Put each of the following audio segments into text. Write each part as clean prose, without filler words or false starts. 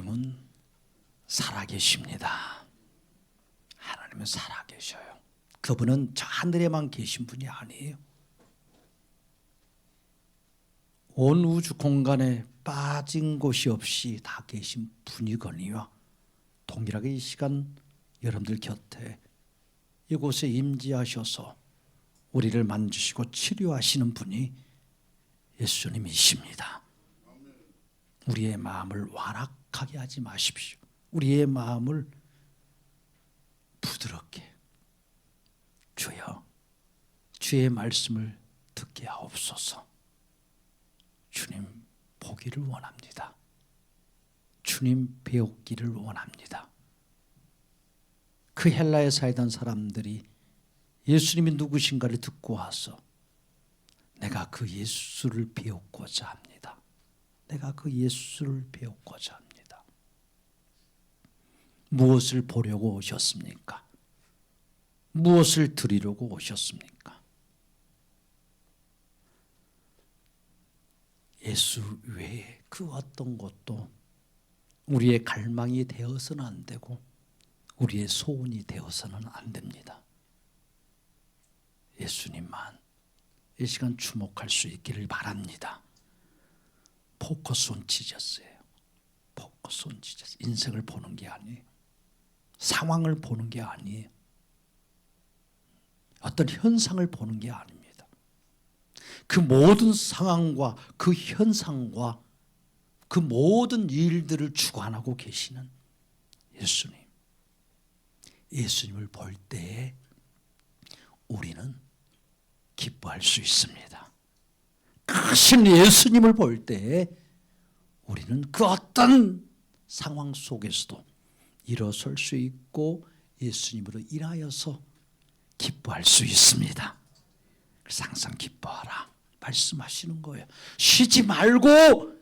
하나님은 살아계십니다. 하나님은 살아계셔요. 그분은 저 하늘에만 계신 분이 아니에요. 온 우주 공간에 빠진 곳이 없이 다 계신 분이거니와 동일하게 이 시간 여러분들 곁에 이곳에 임재하셔서 우리를 만지시고 치료하시는 분이 예수님이십니다. 우리의 마음을 완악하게 하지 마십시오. 우리의 마음을 부드럽게, 주여 주의 말씀을 듣게 하옵소서. 주님 보기를 원합니다. 주님 배우기를 원합니다. 그 헬라에 살던 사람들이 예수님이 누구신가를 듣고 와서 내가 그 예수를 배우고자 합니다. 내가 그 예수를 배우고자 합니다. 무엇을 보려고 오셨습니까? 무엇을 드리려고 오셨습니까? 예수 외에 그 어떤 것도 우리의 갈망이 되어서는 안 되고 우리의 소원이 되어서는 안 됩니다. 예수님만 이 시간 주목할 수 있기를 바랍니다. 포커스 온 지저스예요. 포커스 온 지저스. 인생을 보는 게 아니에요. 상황을 보는 게 아니에요. 어떤 현상을 보는 게 아닙니다. 그 모든 상황과 그 현상과 그 모든 일들을 주관하고 계시는 예수님. 예수님을 볼 때에 우리는 기뻐할 수 있습니다. 크신 예수님을 볼 때에 우리는 그 어떤 상황 속에서도 일어설 수 있고 예수님으로 인하여서 기뻐할 수 있습니다. 그래서 항상 기뻐하라 말씀하시는 거예요. 쉬지 말고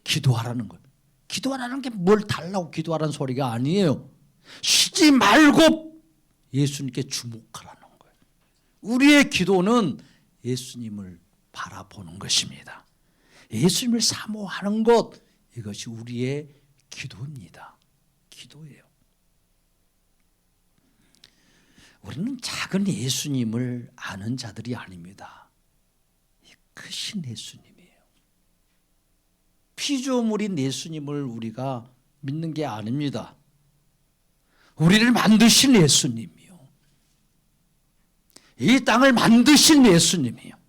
기도하라는 거예요. 기도하라는 게 뭘 달라고 기도하라는 소리가 아니에요. 쉬지 말고 예수님께 주목하라는 거예요. 우리의 기도는 예수님을 바라보는 것입니다. 예수님을 사모하는 것, 이것이 우리의 기도입니다. 기도예요. 우리는 작은 예수님을 아는 자들이 아닙니다. 크신 예수님이에요. 피조물인 예수님을 우리가 믿는 게 아닙니다. 우리를 만드신 예수님이요. 이 땅을 만드신 예수님이요.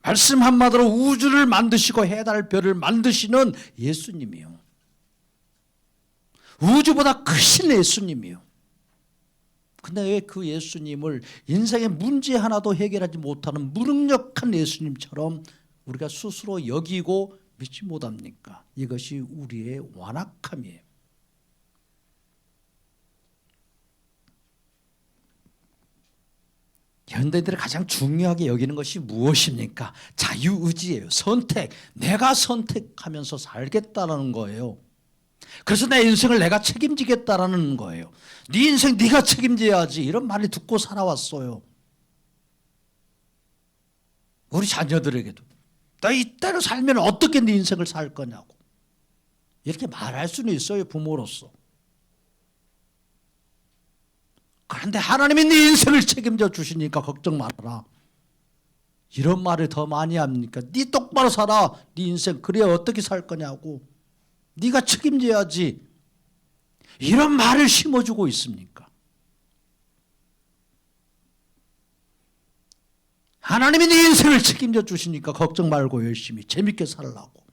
말씀 한마디로 우주를 만드시고 해달 별을 만드시는 예수님이요. 우주보다 크신 예수님이요. 근데 왜 그 예수님을 인생의 문제 하나도 해결하지 못하는 무능력한 예수님처럼 우리가 스스로 여기고 믿지 못합니까? 이것이 우리의 완악함이에요. 현대인들이 가장 중요하게 여기는 것이 무엇입니까? 자유의지예요. 선택. 내가 선택하면서 살겠다는 거예요. 그래서 내 인생을 내가 책임지겠다라는 거예요. 네 인생 네가 책임져야지, 이런 말을 듣고 살아왔어요. 우리 자녀들에게도 나 이대로 살면 어떻게 네 인생을 살 거냐고 이렇게 말할 수는 있어요, 부모로서. 그런데 하나님이 네 인생을 책임져 주시니까 걱정 말아라, 이런 말을 더 많이 합니까? 네 똑바로 살아, 네 인생 그래야 어떻게 살 거냐고, 네가 책임져야지, 이런 말을 심어주고 있습니까? 하나님이 네 인생을 책임져 주시니까 걱정 말고 열심히 재밌게 살라고.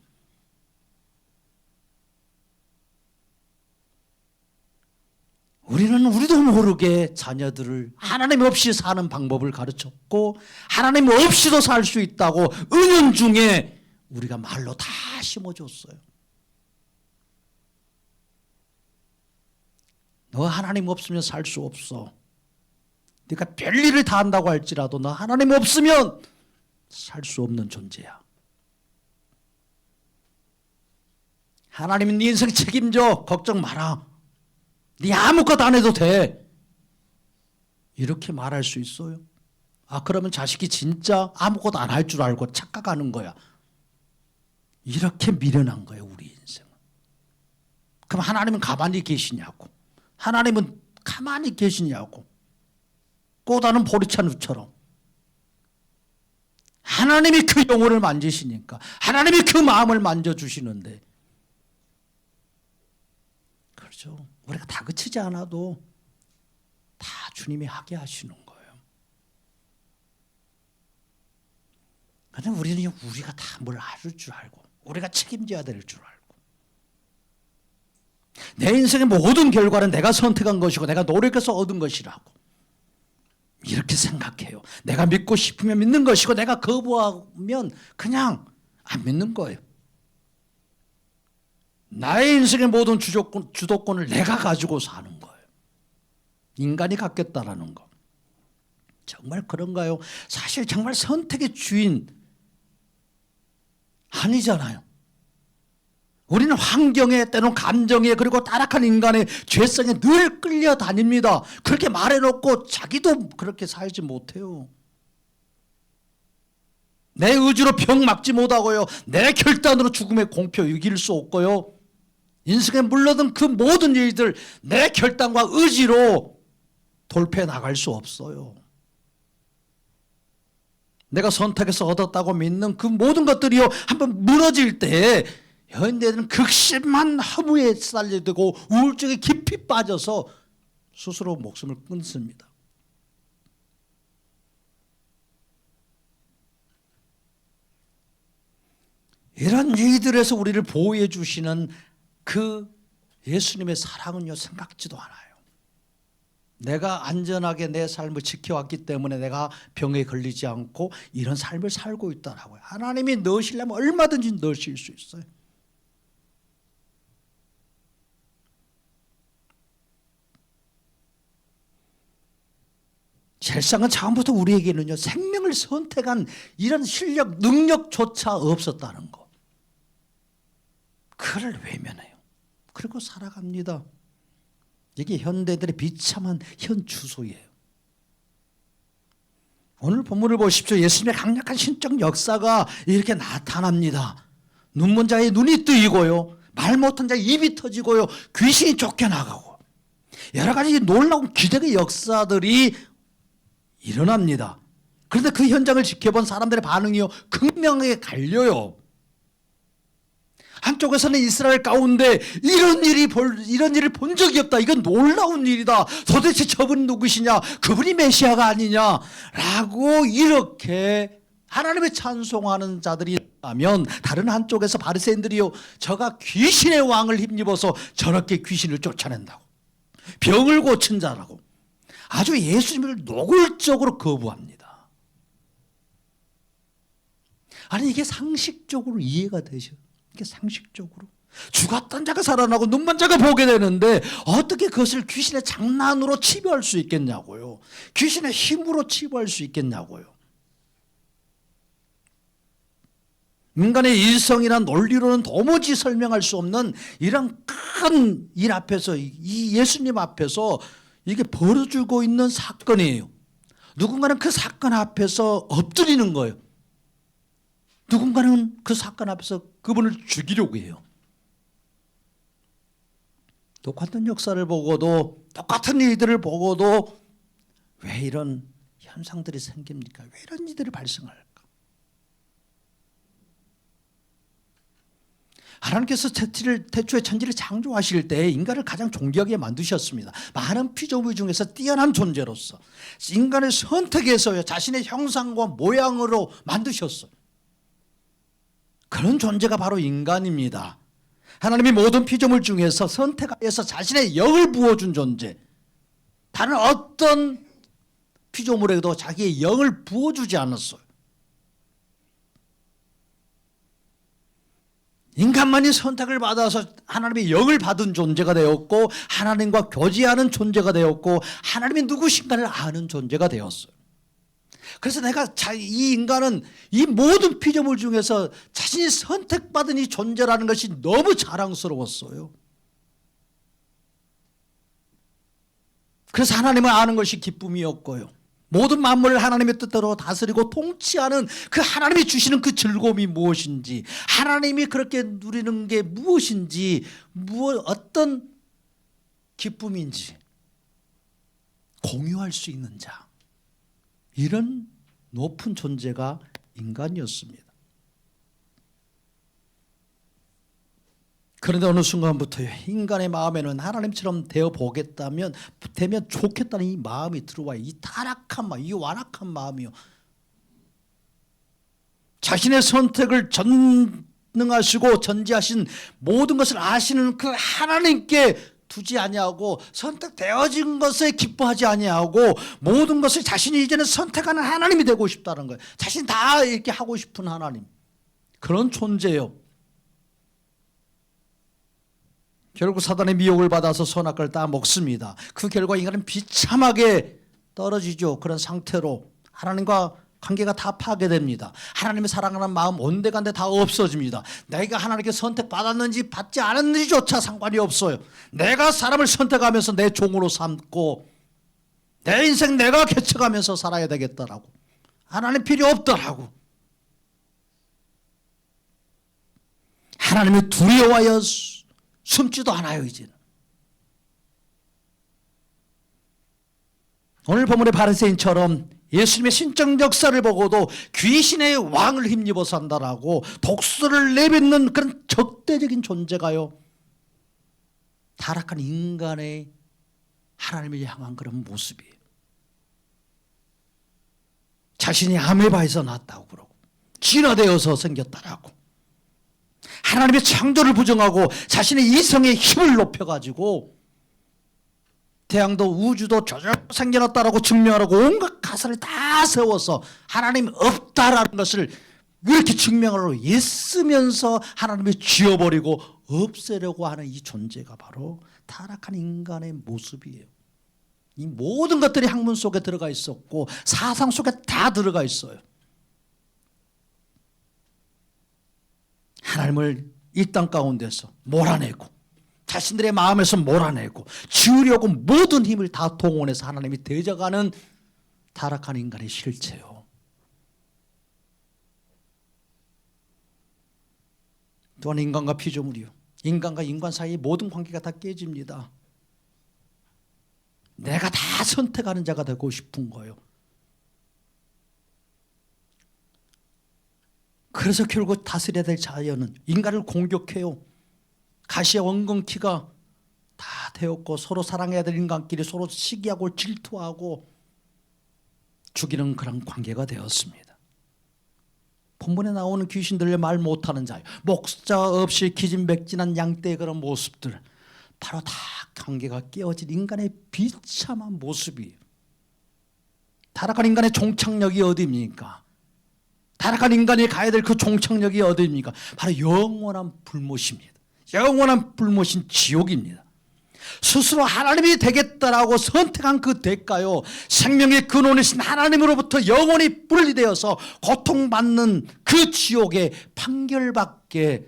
우리도 모르게 자녀들을 하나님 없이 사는 방법을 가르쳤고 하나님 없이도 살 수 있다고 은연중에 우리가 말로 다 심어줬어요. 너 하나님 없으면 살 수 없어. 네가 별일을 다 한다고 할지라도 너 하나님 없으면 살 수 없는 존재야. 하나님은 네 인생 책임져, 걱정 마라, 네 아무것도 안 해도 돼, 이렇게 말할 수 있어요? 그러면 자식이 진짜 아무것도 안 할 줄 알고 착각하는 거야. 이렇게 미련한 거예요, 우리 인생은. 그럼 하나님은 가만히 계시냐고. 하나님은 가만히 계시냐고. 꼬다는 보리차 누처럼. 하나님이 그 영혼을 만지시니까, 하나님이 그 마음을 만져주시는데, 그렇죠. 우리가 다그치지 않아도 다 주님이 하게 하시는 거예요. 그냥 우리는 우리가 다 뭘 할 줄 알고, 우리가 책임져야 될 줄 알고, 내 인생의 모든 결과는 내가 선택한 것이고 내가 노력해서 얻은 것이라고 이렇게 생각해요. 내가 믿고 싶으면 믿는 것이고 내가 거부하면 그냥 안 믿는 거예요. 나의 인생의 모든 주도권을 내가 가지고 사는 거예요. 인간이 갖겠다라는 거. 정말 그런가요? 사실 정말 선택의 주인 아니잖아요. 우리는 환경에, 때론 감정에, 그리고 타락한 인간의 죄성에 늘 끌려다닙니다. 그렇게 말해놓고 자기도 그렇게 살지 못해요. 내 의지로 병 막지 못하고요. 내 결단으로 죽음의 공표 이길 수 없고요. 인생에 물러든 그 모든 일들 내 결단과 의지로 돌파해 나갈 수 없어요. 내가 선택해서 얻었다고 믿는 그 모든 것들이요, 한번 무너질 때 현대인은 극심한 허무에 시달리고 우울증에 깊이 빠져서 스스로 목숨을 끊습니다. 이런 일들에서 우리를 보호해 주시는 그 예수님의 사랑은요, 생각지도 않아요. 내가 안전하게 내 삶을 지켜왔기 때문에 내가 병에 걸리지 않고 이런 삶을 살고 있다라고요. 하나님이 넣으시려면 얼마든지 넣으실 수 있어요. 세상은 처음부터 우리에게는요, 생명을 선택한 이런 실력, 능력조차 없었다는 거. 그를 외면해요. 그리고 살아갑니다. 이게 현대들의 비참한 현 주소예요. 오늘 본문을 보십시오. 예수님의 강력한 신적 역사가 이렇게 나타납니다. 눈먼 자의 눈이 뜨이고요, 말 못한 자의 입이 터지고요, 귀신이 쫓겨나가고, 여러 가지 놀라운 기적의 역사들이 일어납니다. 그런데 그 현장을 지켜본 사람들의 반응이요, 극명하게 갈려요. 한쪽에서는 이스라엘 가운데 이런 일을 본 적이 없다, 이건 놀라운 일이다, 도대체 저분이 누구시냐, 그분이 메시아가 아니냐 라고 이렇게 하나님을 찬송하는 자들이 있다면, 다른 한쪽에서 바리새인들이요, 저가 귀신의 왕을 힘입어서 저렇게 귀신을 쫓아낸다고, 병을 고친 자라고 아주 예수님을 노골적으로 거부합니다. 아니, 이게 상식적으로 이해가 되죠? 이게 상식적으로 죽었던 자가 살아나고 눈먼 자가 보게 되는데 어떻게 그것을 귀신의 장난으로 치부할 수 있겠냐고요. 귀신의 힘으로 치부할 수 있겠냐고요. 인간의 이성이나 논리로는 도무지 설명할 수 없는 이런 큰 일 앞에서, 이 예수님 앞에서 이게 벌어지고 있는 사건이에요. 누군가는 그 사건 앞에서 엎드리는 거예요. 누군가는 그 사건 앞에서 그분을 죽이려고 해요. 똑같은 역사를 보고도, 똑같은 일들을 보고도 왜 이런 현상들이 생깁니까? 왜 이런 일들이 발생할까? 하나님께서 태초에 천지를 창조하실 때 인간을 가장 존귀하게 만드셨습니다. 많은 피조물 중에서 뛰어난 존재로서 인간을 선택해서 자신의 형상과 모양으로 만드셨어요. 그런 존재가 바로 인간입니다. 하나님이 모든 피조물 중에서 선택하여서 자신의 영을 부어준 존재, 다른 어떤 피조물에도 자기의 영을 부어주지 않았어요. 인간만이 선택을 받아서 하나님의 영을 받은 존재가 되었고, 하나님과 교제하는 존재가 되었고, 하나님이 누구신가를 아는 존재가 되었어요. 그래서 이 인간은 이 모든 피조물 중에서 자신이 선택받은 이 존재라는 것이 너무 자랑스러웠어요. 그래서 하나님을 아는 것이 기쁨이었고요, 모든 만물을 하나님의 뜻대로 다스리고 통치하는 그 하나님이 주시는 그 즐거움이 무엇인지, 하나님이 그렇게 누리는 게 무엇인지, 어떤 기쁨인지 공유할 수 있는 자, 이런 높은 존재가 인간이었습니다. 그런데 어느 순간부터 인간의 마음에는 하나님처럼 되면 좋겠다는 이 마음이 들어와요. 이 타락한 마음, 이 완악한 마음이요. 자신의 선택을 전능하시고 전지하신 모든 것을 아시는 그 하나님께 두지 아니하고 선택되어진 것에 기뻐하지 아니하고 모든 것을 자신이 이제는 선택하는 하나님이 되고 싶다는 거예요. 자신이 다 이렇게 하고 싶은 하나님, 그런 존재예요. 결국 사단의 미혹을 받아서 선악과를 다 먹습니다. 그 결과 인간은 비참하게 떨어지죠. 그런 상태로 하나님과 관계가 다 파괴됩니다. 하나님의 사랑하는 마음 온데간데 다 없어집니다. 내가 하나님께 선택받았는지 받지 않았는지조차 상관이 없어요. 내가 사람을 선택하면서 내 종으로 삼고 내 인생 내가 개척하면서 살아야 되겠다라고, 하나님 필요 없더라고. 하나님이 두려워하여 숨지도 않아요. 이제는 오늘 본문의 바리새인처럼 예수님의 신적 역사를 보고도 귀신의 왕을 힘입어 산다라고 독수를 내뱉는 그런 적대적인 존재가요, 타락한 인간의 하나님을 향한 그런 모습이에요. 자신이 아메바에서 났다고 그러고 진화되어서 생겼다라고, 하나님의 창조를 부정하고 자신의 이성의 힘을 높여가지고 태양도 우주도 저절로 생겨났다라고 증명하라고 온갖 가설을 다 세워서 하나님 없다라는 것을 이렇게 증명하려고 애쓰면서 하나님을 지워버리고 없애려고 하는 이 존재가 바로 타락한 인간의 모습이에요. 이 모든 것들이 학문 속에 들어가 있었고 사상 속에 다 들어가 있어요. 하나님을 이 땅 가운데서 몰아내고 자신들의 마음에서 몰아내고 지우려고 모든 힘을 다 동원해서 하나님이 대적하는 타락한 인간의 실체요. 또한 인간과 피조물이요, 인간과 인간 사이의 모든 관계가 다 깨집니다. 내가 다 선택하는 자가 되고 싶은 거예요. 그래서 결국 다스려야 될 자연은 인간을 공격해요. 가시와 원근키가 다 되었고 서로 사랑해야 될 인간끼리 서로 시기하고 질투하고 죽이는 그런 관계가 되었습니다. 본문에 나오는 귀신들의 말 못하는 자요, 목자 없이 기진맥진한 양떼의 그런 모습들, 바로 다 관계가 깨어진 인간의 비참한 모습이에요. 타락한 인간의 종착역이 어디입니까? 타락한 인간이 가야 될 그 종착역이 어디입니까? 바로 영원한 불못입니다. 영원한 불못인 지옥입니다. 스스로 하나님이 되겠다라고 선택한 그 대가요, 생명의 근원이신 하나님으로부터 영원히 분리되어서 고통받는 그 지옥의 판결밖에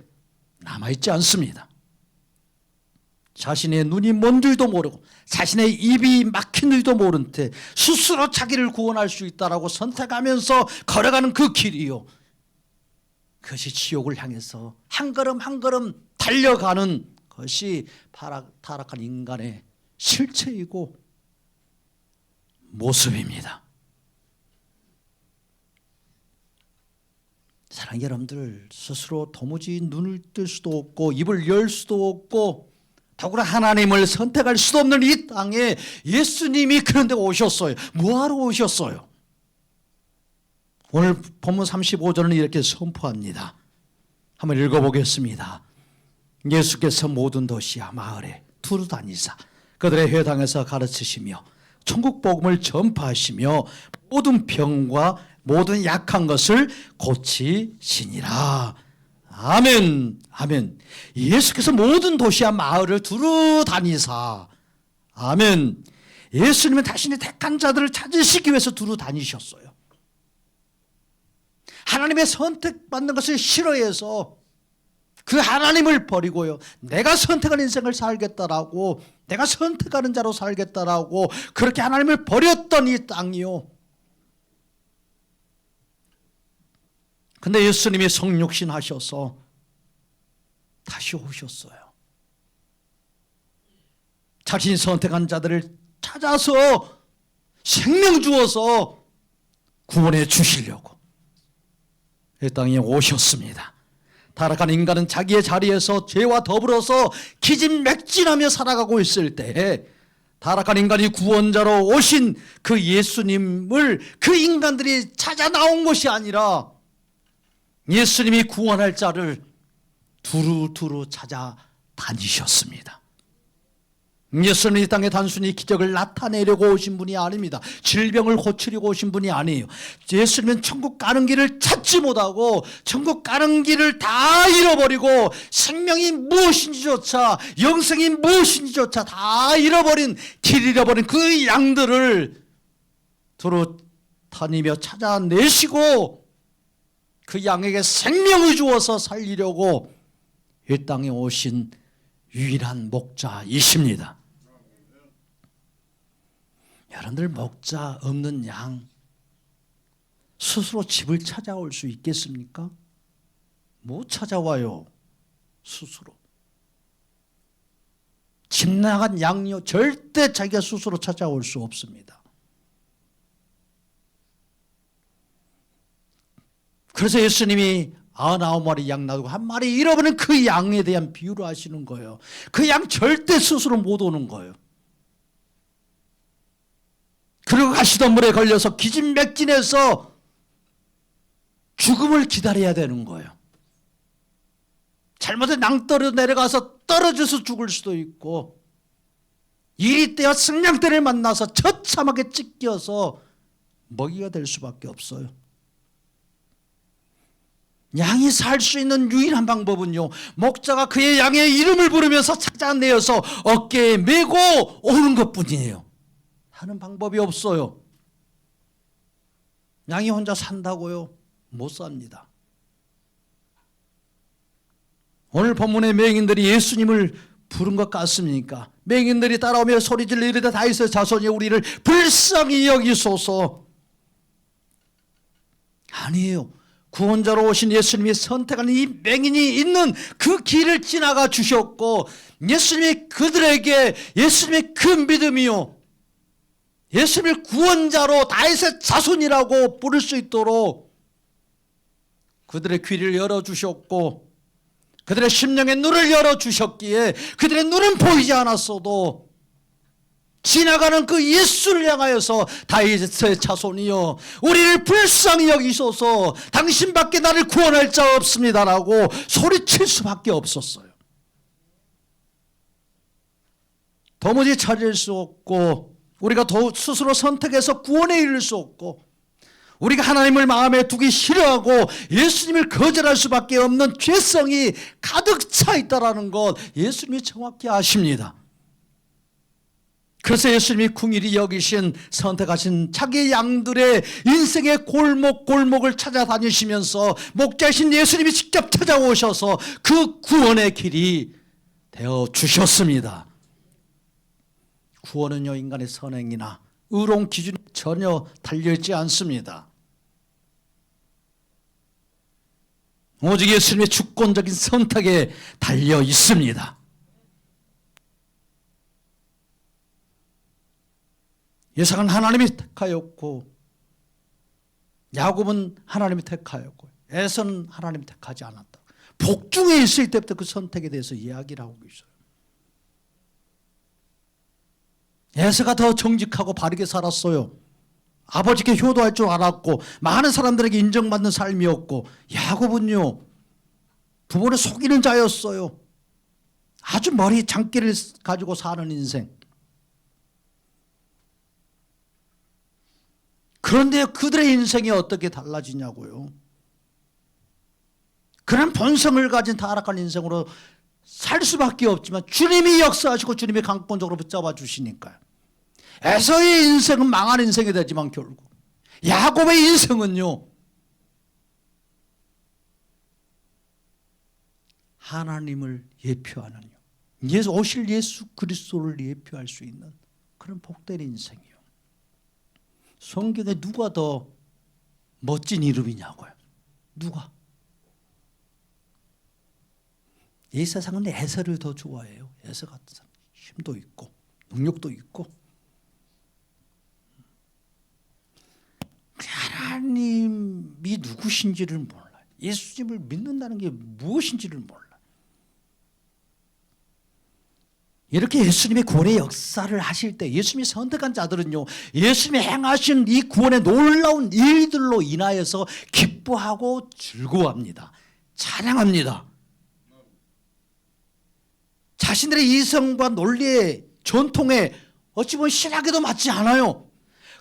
남아있지 않습니다. 자신의 눈이 뭔 줄도 모르고 자신의 입이 막힌 줄도 모른 채 스스로 자기를 구원할 수 있다라고 선택하면서 걸어가는 그 길이요, 그것이 지옥을 향해서 한 걸음 한 걸음 달려가는 것이 타락한 인간의 실체이고 모습입니다. 사랑하는 여러분들, 스스로 도무지 눈을 뜰 수도 없고 입을 열 수도 없고 더구나 하나님을 선택할 수도 없는 이 땅에 예수님이 그런데 오셨어요. 뭐하러 오셨어요? 오늘 본문 35절은 이렇게 선포합니다. 한번 읽어보겠습니다. 예수께서 모든 도시와 마을에 두루 다니사 그들의 회당에서 가르치시며 천국 복음을 전파하시며 모든 병과 모든 약한 것을 고치시니라. 아멘, 아멘. 예수께서 모든 도시와 마을을 두루 다니사. 아멘. 예수님은 자신의 택한 자들을 찾으시기 위해서 두루 다니셨어요. 하나님의 선택받는 것을 싫어해서 그 하나님을 버리고요, 내가 선택한 인생을 살겠다라고, 내가 선택하는 자로 살겠다라고 그렇게 하나님을 버렸던 이 땅이요, 근데 예수님이 성육신 하셔서 다시 오셨어요. 자신이 선택한 자들을 찾아서 생명 주어서 구원해 주시려고 이 땅에 오셨습니다. 타락한 인간은 자기의 자리에서 죄와 더불어서 기진맥진하며 살아가고 있을 때에 타락한 인간이 구원자로 오신 그 예수님을 그 인간들이 찾아 나온 것이 아니라 예수님이 구원할 자를 두루두루 찾아 다니셨습니다. 예수님이 이 땅에 단순히 기적을 나타내려고 오신 분이 아닙니다. 질병을 고치려고 오신 분이 아니에요. 예수님은 천국 가는 길을 찾지 못하고 천국 가는 길을 다 잃어버리고 생명이 무엇인지조차 영생이 무엇인지조차 다 잃어버린 길 잃어버린 그 양들을 두루 다니며 찾아내시고 그 양에게 생명을 주어서 살리려고 이 땅에 오신 유일한 목자이십니다. 여러분들 목자 없는 양 스스로 집을 찾아올 수 있겠습니까? 못 찾아와요. 스스로. 집 나간 양요 절대 자기가 스스로 찾아올 수 없습니다. 그래서 예수님이 99마리 양 놔두고 한 마리 잃어버린 그 양에 대한 비유를 하시는 거예요. 그 양 절대 스스로 못 오는 거예요. 그리고 가시던 물에 걸려서 기진맥진해서 죽음을 기다려야 되는 거예요. 잘못해 낭떠러 내려가서 떨어져서 죽을 수도 있고 이리 때와 승냥때를 만나서 처참하게 찢겨서 먹이가 될 수밖에 없어요. 양이 살 수 있는 유일한 방법은요, 목자가 그의 양의 이름을 부르면서 찾아내어서 어깨에 메고 오는 것뿐이에요. 하는 방법이 없어요. 양이 혼자 산다고요? 못 삽니다. 오늘 본문의 맹인들이 예수님을 부른 것 같습니까? 맹인들이 따라오며 소리질러 이르되 다윗의 자손이 우리를 불쌍히 여기소서. 아니에요. 구원자로 오신 예수님이 선택한 이 맹인이 있는 그 길을 지나가 주셨고 예수님이 그들에게 예수님의 그 믿음이요, 예수님을 구원자로 다윗의 자손이라고 부를 수 있도록 그들의 귀를 열어주셨고 그들의 심령의 눈을 열어주셨기에 그들의 눈은 보이지 않았어도 지나가는 그 예수를 향하여서 다윗의 자손이여 우리를 불쌍히 여기소서, 당신밖에 나를 구원할 자 없습니다라고 소리칠 수밖에 없었어요. 도무지 찾을 수 없고 우리가 스스로 선택해서 구원에 이를 수 없고 우리가 하나님을 마음에 두기 싫어하고 예수님을 거절할 수밖에 없는 죄성이 가득 차 있다는 것 예수님이 정확히 아십니다. 그래서 예수님이 긍휼히 여기신 선택하신 자기 양들의 인생의 골목골목을 찾아다니시면서 목자이신 예수님이 직접 찾아오셔서 그 구원의 길이 되어 주셨습니다. 구원은요 인간의 선행이나 의로운 기준이 전혀 달려있지 않습니다. 오직 예수님의 주권적인 선택에 달려 있습니다. 이삭은 하나님이 택하였고 야곱은 하나님이 택하였고 에서는 하나님이 택하지 않았다. 복중에 있을 때부터 그 선택에 대해서 이야기를 하고 있어요. 에서가 더 정직하고 바르게 살았어요. 아버지께 효도할 줄 알았고 많은 사람들에게 인정받는 삶이었고 야곱은요 부모를 속이는 자였어요. 아주 머리 장기를 가지고 사는 인생. 그런데 그들의 인생이 어떻게 달라지냐고요. 그런 본성을 가진 타락한 인생으로 살 수밖에 없지만 주님이 역사하시고 주님이 강권적으로 붙잡아 주시니까요. 에서의 인생은 망한 인생이 되지만 결국 야곱의 인생은요 하나님을 예표하는 오실 예수 그리스도를 예표할 수 있는 그런 복된 인생이에요. 성경에 누가 더 멋진 이름이냐고요. 누가? 이 세상은 에서를 더 좋아해요. 에서 같은 사람. 힘도 있고 능력도 있고. 하나님이 누구신지를 몰라요. 예수님을 믿는다는 게 무엇인지를 몰라요. 이렇게 예수님의 구원의 역사를 하실 때 예수님이 선택한 자들은요, 예수님이 행하신 이 구원의 놀라운 일들로 인하여서 기뻐하고 즐거워합니다. 찬양합니다. 자신들의 이성과 논리의 전통에 어찌 보면 신학에도 맞지 않아요.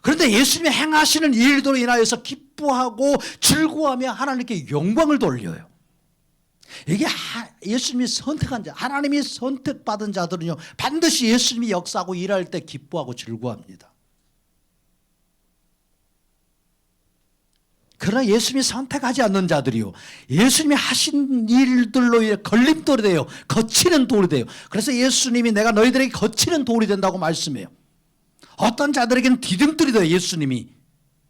그런데 예수님이 행하시는 일들로 인하여서 기뻐하고 즐거워하며 하나님께 영광을 돌려요. 이게 예수님이 선택한 자, 하나님이 선택받은 자들은요, 반드시 예수님이 역사하고 일할 때 기뻐하고 즐거워합니다. 그러나 예수님이 선택하지 않는 자들이요, 예수님이 하신 일들로 인해 걸림돌이 돼요. 거치는 돌이 돼요. 그래서 예수님이 내가 너희들에게 거치는 돌이 된다고 말씀해요. 어떤 자들에게는 디딤돌이 돼요. 예수님이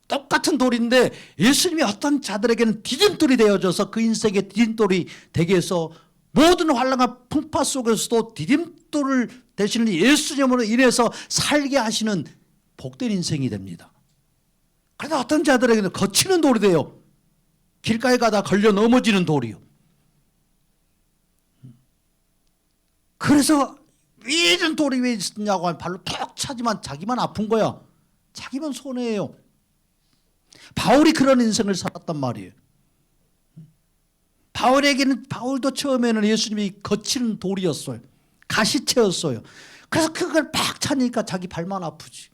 똑같은 돌인데 예수님이 어떤 자들에게는 디딤돌이 되어져서 그 인생의 디딤돌이 되게 해서 모든 환난과 풍파 속에서도 디딤돌을 되시는 예수님으로 인해서 살게 하시는 복된 인생이 됩니다. 그런데 어떤 자들에게는 거치는 돌이 돼요. 길가에 가다 걸려 넘어지는 돌이요. 그래서 이런 돌이 왜 있냐고 하면 발로 톡 차지만 자기만 아픈 거야. 자기만 손해예요. 바울이 그런 인생을 살았단 말이에요. 바울도 처음에는 예수님이 거치는 돌이었어요. 가시체였어요. 그래서 그걸 팍 차니까 자기 발만 아프지.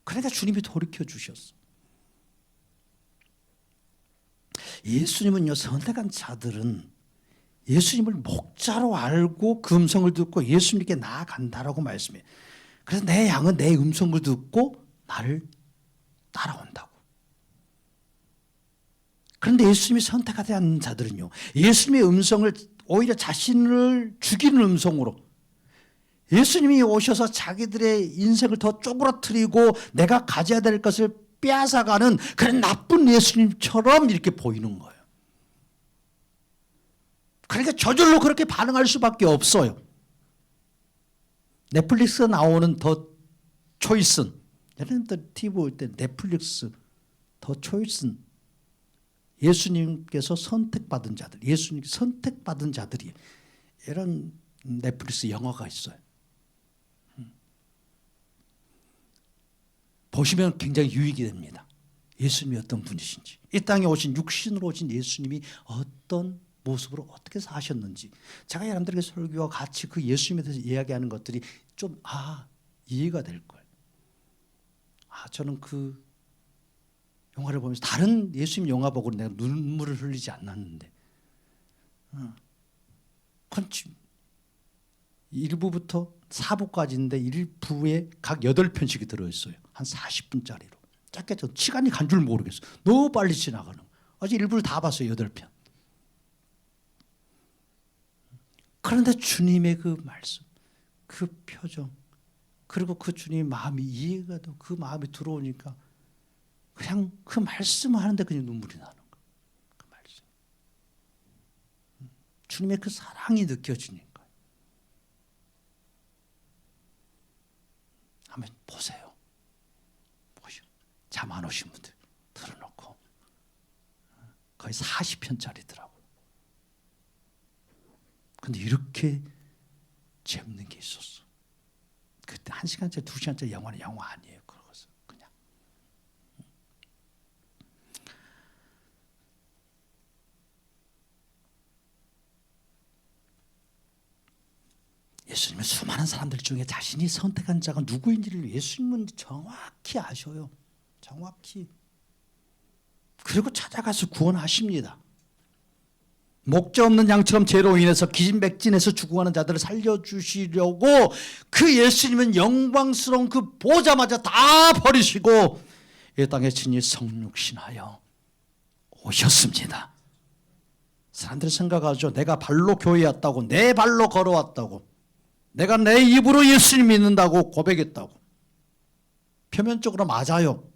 그러니까 주님이 돌이켜 주셨어. 예수님은요, 선택한 자들은 예수님을 목자로 알고 그 음성을 듣고 예수님께 나아간다라고 말씀해요. 그래서 내 양은 내 음성을 듣고 나를 따라온다고. 그런데 예수님이 선택하지 않는 자들은요, 예수님의 음성을 오히려 자신을 죽이는 음성으로, 예수님이 오셔서 자기들의 인생을 더 쪼그라뜨리고 내가 가져야 될 것을 빼앗아가는 그런 나쁜 예수님처럼 이렇게 보이는 거예요. 그러니까 저절로 그렇게 반응할 수밖에 없어요. 넷플릭스에 나오는 더 초이슨, 여러분들 TV 볼 때 넷플릭스 더 초이슨, 예수님께서 선택받은 자들, 예수님 선택받은 자들이 이런 넷플릭스 영화가 있어요. 보시면 굉장히 유익이 됩니다. 예수님이 어떤 분이신지, 이 땅에 오신 육신으로 오신 예수님이 어떤 모습으로 어떻게 사셨는지, 제가 여러분들에게 설교와 같이 그 예수님에 대해서 이야기하는 것들이 좀 이해가 될 거예요. 저는 그 영화를 보면서 다른 예수님 영화 보고 내가 눈물을 흘리지 않았는데, 그건 1부부터 4부까지인데 1부에 각 8편씩이 들어있어요. 한 40분짜리로. 짧게 시간이 간 줄 모르겠어요. 너무 빨리 지나가는 거예요. 어제 1부를 다 봤어요. 8편. 그런데 주님의 그 말씀, 그 표정, 그리고 그 주님의 마음이 이해가 되고 그 마음이 들어오니까 그냥 그 말씀을 하는데 그냥 눈물이 나는 거예요. 그 말씀. 주님의 그 사랑이 느껴지니까. 한번 보세요. 잠 안 오신 분들 들어놓고 거의 40편짜리더라고요. 근데 이렇게 재밌는 게 있었어. 그때 1시간짜리 2시간짜리 영화는 영화 아니에요. 그것은 그냥. 예수님은 수많은 사람들 중에 자신이 선택한 자가 누구인지를 예수님은 정확히 아셔요. 정확히. 그리고 찾아가서 구원하십니다. 목자 없는 양처럼 죄로 인해서 기진맥진해서 죽어가는 자들을 살려주시려고 그 예수님은 영광스러운 그 보좌마저 다 버리시고 이 땅에 친히 성육신하여 오셨습니다. 사람들이 생각하죠. 내가 발로 교회 왔다고, 내 발로 걸어왔다고, 내가 내 입으로 예수님 믿는다고 고백했다고. 표면적으로 맞아요.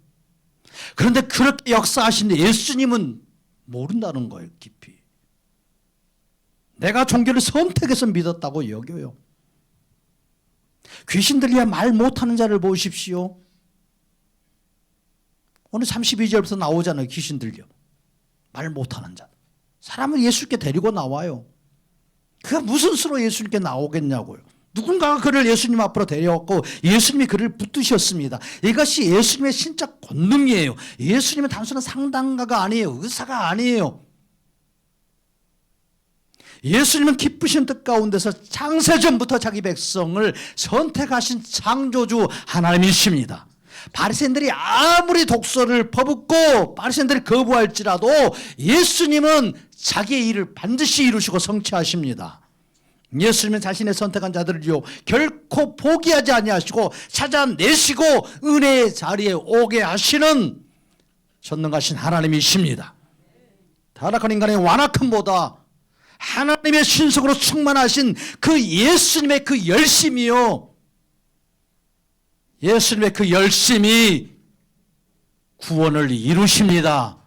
그런데 그렇게 역사하신 예수님은 모른다는 거예요. 깊이. 내가 종교를 선택해서 믿었다고 여겨요. 귀신들이야 말 못하는 자를 보십시오. 오늘 32절부터 나오잖아요. 귀신들요. 말 못하는 자. 사람을 예수님께 데리고 나와요. 그가 무슨 수로 예수님께 나오겠냐고요. 누군가가 그를 예수님 앞으로 데려왔고 예수님이 그를 붙드셨습니다. 이것이 예수님의 신적 권능이에요. 예수님은 단순한 상담가가 아니에요. 의사가 아니에요. 예수님은 기쁘신 뜻 가운데서 창세전부터 자기 백성을 선택하신 창조주 하나님이십니다. 바리새인들이 아무리 독설을 퍼붓고 바리새인들이 거부할지라도 예수님은 자기의 일을 반드시 이루시고 성취하십니다. 예수님은 자신의 선택한 자들을요 결코 포기하지 아니하시고 찾아내시고 은혜의 자리에 오게 하시는 전능하신 하나님이십니다. 타락한 인간의 완악함보다 하나님의 신속으로 충만하신 그 예수님의 그 열심이요, 예수님의 그 열심이 구원을 이루십니다.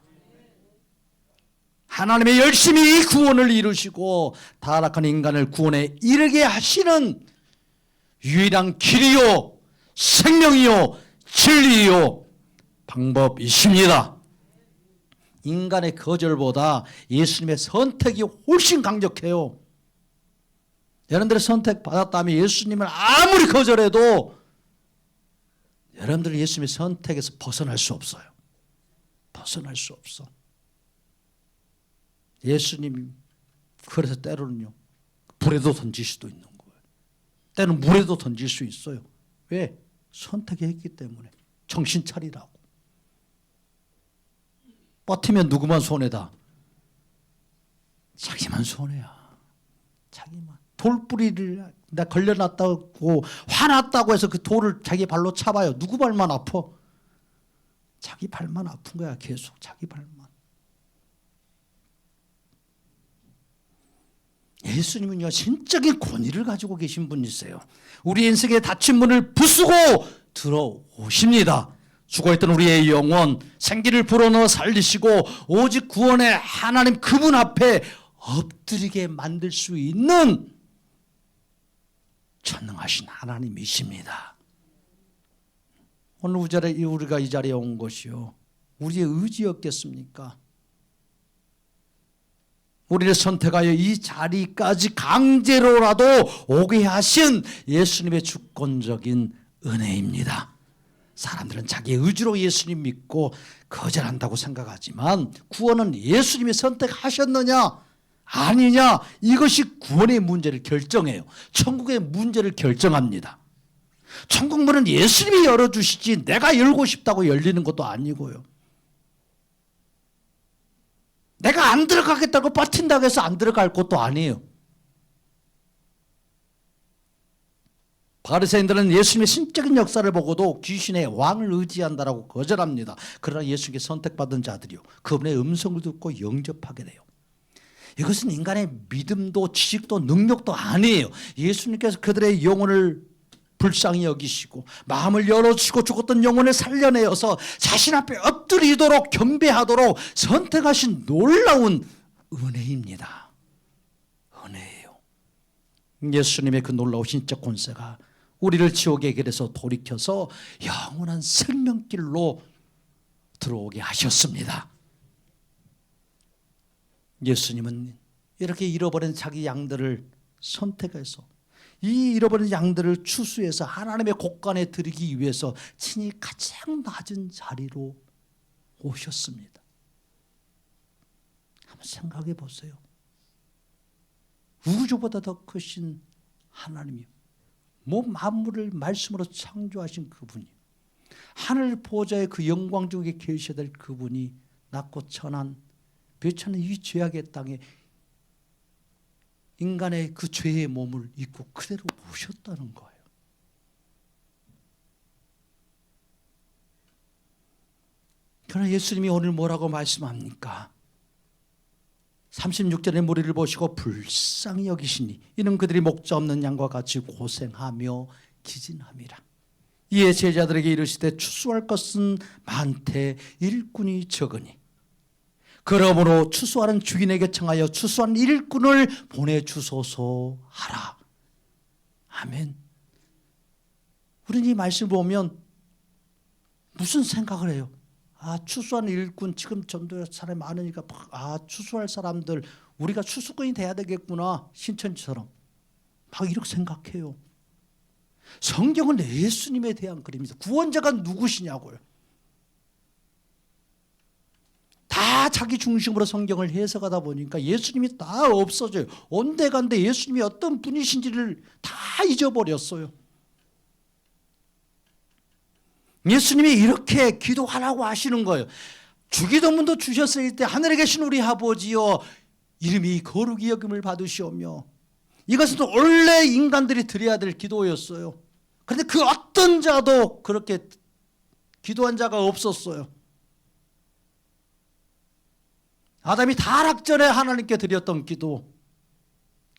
하나님의 열심히 구원을 이루시고 타락한 인간을 구원에 이르게 하시는 유일한 길이요 생명이요 진리요 방법이십니다. 인간의 거절보다 예수님의 선택이 훨씬 강력해요. 여러분들의 선택받았다면 예수님을 아무리 거절해도 여러분들은 예수님의 선택에서 벗어날 수 없어요. 벗어날 수 없어. 예수님 그래서 때로는요 불에도 던질 수도 있는 거예요. 때로는 물에도 던질 수 있어요. 왜? 선택했기 때문에. 정신 차리라고. 버티면 누구만 손해다? 자기만 손해야. 자기만. 돌뿌리를 나 걸려놨다고 화났다고 해서 그 돌을 자기 발로 차봐요. 누구 발만 아파? 자기 발만 아픈 거야. 계속 자기 발만. 예수님은요 신적인 권위를 가지고 계신 분이세요. 우리 인생의 닫힌 문을 부수고 들어오십니다. 죽어있던 우리의 영혼 생기를 불어넣어 살리시고 오직 구원의 하나님 그분 앞에 엎드리게 만들 수 있는 전능하신 하나님이십니다. 오늘 우리가 이 자리에 온 것이요 우리의 의지였겠습니까? 우리를 선택하여 이 자리까지 강제로라도 오게 하신 예수님의 주권적인 은혜입니다. 사람들은 자기 의지로 예수님 믿고 거절한다고 생각하지만 구원은 예수님이 선택하셨느냐 아니냐 이것이 구원의 문제를 결정해요. 천국의 문제를 결정합니다. 천국 문은 예수님이 열어주시지 내가 열고 싶다고 열리는 것도 아니고요. 내가 안 들어가겠다고 버틴다고 해서 안 들어갈 것도 아니에요. 바리새인들은 예수님의 신적인 역사를 보고도 귀신의 왕을 의지한다라고 거절합니다. 그러나 예수님께 선택받은 자들이요 그분의 음성을 듣고 영접하게 돼요. 이것은 인간의 믿음도 지식도 능력도 아니에요. 예수님께서 그들의 영혼을 불쌍히 여기시고 마음을 열어주시고 죽었던 영혼을 살려내어서 자신 앞에 엎드리도록 경배하도록 선택하신 놀라운 은혜입니다. 은혜예요. 예수님의 그 놀라운 신적 권세가 우리를 지옥의 길에서 돌이켜서 영원한 생명길로 들어오게 하셨습니다. 예수님은 이렇게 잃어버린 자기 양들을 선택해서 이 잃어버린 양들을 추수해서 하나님의 곳간에 드리기 위해서 친히 가장 낮은 자리로 오셨습니다. 한번 생각해 보세요. 우주보다 더 크신 하나님이요. 만물을 말씀으로 창조하신 그분이 하늘 보좌의 그 영광 중에 계셔야 될 그분이 낮고 천한 배천한 이 죄악의 땅에 인간의 그 죄의 몸을 입고 그대로 오셨다는 거예요. 그러나 예수님이 오늘 뭐라고 말씀합니까? 36절의 무리를 보시고 불쌍히 여기시니 이는 그들이 목자 없는 양과 같이 고생하며 기진함이라. 이에 제자들에게 이르시되 추수할 것은 많되 일꾼이 적으니 그러므로 추수하는 주인에게 청하여 추수한 일꾼을 보내주소서 하라. 아멘. 우리는 이 말씀을 보면 무슨 생각을 해요? 추수하는 일꾼, 지금 전도에 사람이 많으니까 추수할 사람들 우리가 추수꾼이 돼야 되겠구나, 신천지처럼 막 이렇게 생각해요. 성경은 예수님에 대한 그림입니다. 구원자가 누구시냐고요. 다 자기 중심으로 성경을 해석하다 보니까 예수님이 다 없어져요. 온데간데 예수님이 어떤 분이신지를 다 잊어버렸어요. 예수님이 이렇게 기도하라고 하시는 거예요. 주기도문도 주셨을 때 하늘에 계신 우리 아버지여 이름이 거룩히 여김을 받으시오며, 이것은 원래 인간들이 드려야 될 기도였어요. 그런데 그 어떤 자도 그렇게 기도한 자가 없었어요. 아담이 타락 전에 하나님께 드렸던 기도,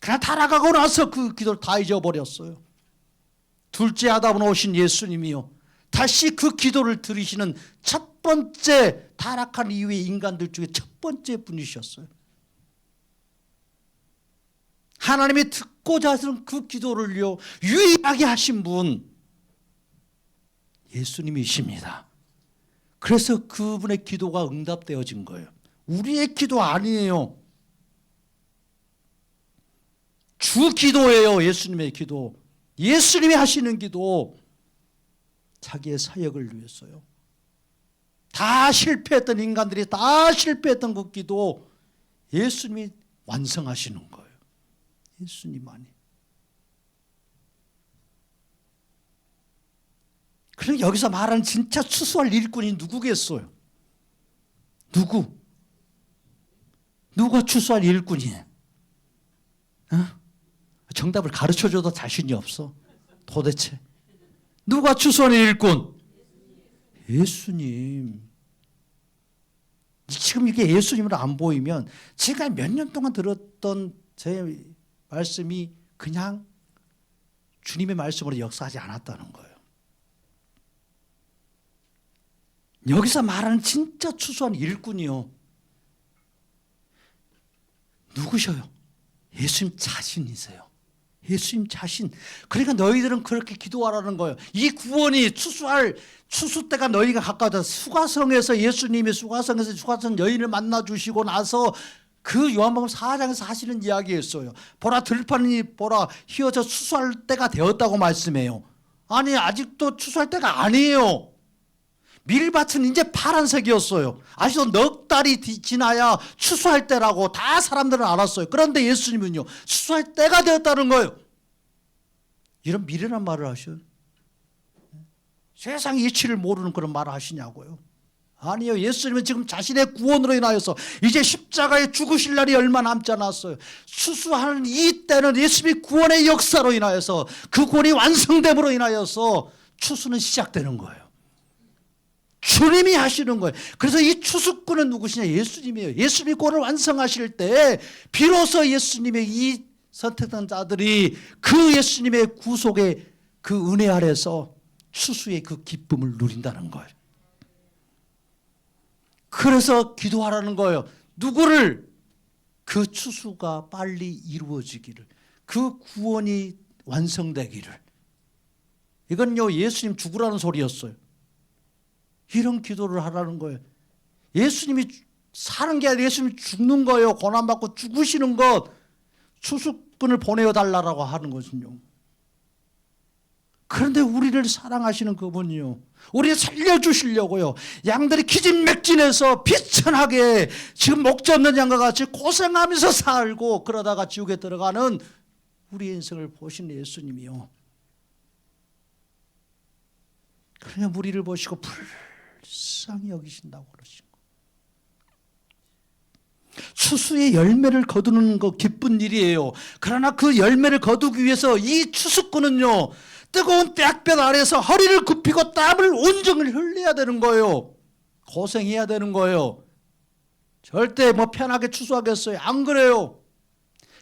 그냥 타락하고 나서 그 기도를 다 잊어버렸어요. 둘째 아담으로 오신 예수님이요, 다시 그 기도를 들으시는 첫 번째, 타락한 이후의 인간들 중에 첫 번째 분이셨어요. 하나님이 듣고자 하시는 그 기도를요 유일하게 하신 분 예수님이십니다. 그래서 그분의 기도가 응답되어진 거예요. 우리의 기도 아니에요. 주 기도예요. 예수님의 기도, 예수님이 하시는 기도, 자기의 사역을 위해서요. 다 실패했던 인간들이 다 실패했던 그 기도 예수님이 완성하시는 거예요. 예수님만이. 그럼 여기서 말하는 진짜 추수할 일꾼이 누구겠어요? 누가 추수할 일꾼이에요? 정답을 가르쳐줘도 자신이 없어. 도대체 누가 추수하는 일꾼? 예수님. 지금 이게 예수님으로 안 보이면 제가 몇 년 동안 들었던 제 말씀이 그냥 주님의 말씀으로 역사하지 않았다는 거예요. 여기서 말하는 진짜 추수한 일꾼이요, 누구셔요? 예수님 자신이세요. 예수님 자신. 그러니까 너희들은 그렇게 기도하라는 거예요. 이 구원이 추수 때가 너희가 가까워져 수가성에서 예수님이 수가성 여인을 만나 주시고 나서 그 요한복음 4장에서 하시는 이야기였어요. 보라 들판이 보라 휘어져 추수할 때가 되었다고 말씀해요. 아니 아직도 추수할 때가 아니에요. 밀밭은 이제 파란색이었어요. 아직도 넉 달이 지나야 추수할 때라고 다 사람들은 알았어요. 그런데 예수님은요 추수할 때가 되었다는 거예요. 이런 미련한 말을 하셔요. 세상 이치를 모르는 그런 말을 하시냐고요. 아니요, 예수님은 지금 자신의 구원으로 인하여서 이제 십자가에 죽으실 날이 얼마 남지 않았어요. 추수하는 이 때는 예수님이 구원의 역사로 인하여서 그 구원이 완성됨으로 인하여서 추수는 시작되는 거예요. 주님이 하시는 거예요. 그래서 이 추수꾼은 누구시냐? 예수님이에요. 예수님이 구원을 완성하실 때 비로소 예수님의 이 선택된 자들이 그 예수님의 구속의 그 은혜 아래서 추수의 그 기쁨을 누린다는 거예요. 그래서 기도하라는 거예요. 누구를? 그 추수가 빨리 이루어지기를, 그 구원이 완성되기를. 이건요 예수님 죽으라는 소리였어요. 이런 기도를 하라는 거예요. 예수님이 사는 게 아니라 예수님이 죽는 거예요. 고난받고 죽으시는 것, 추수꾼을 보내어달라고 하는 것은요. 그런데 우리를 사랑하시는 그분이요, 우리를 살려주시려고요, 양들이 기진맥진해서 비천하게 지금 목자 없는 양과 같이 고생하면서 살고 그러다가 지옥에 들어가는 우리 인생을 보시는 예수님이요, 그냥 우리를 보시고 불쌍히 여기신다고 그러신 거. 추수의 열매를 거두는 거 기쁜 일이에요. 그러나 그 열매를 거두기 위해서 이 추수꾼은요 뜨거운 떼약볕 아래서 허리를 굽히고 땀을 온종일 흘려야 되는 거예요. 고생해야 되는 거예요. 절대 뭐 편하게 추수하겠어요? 안 그래요.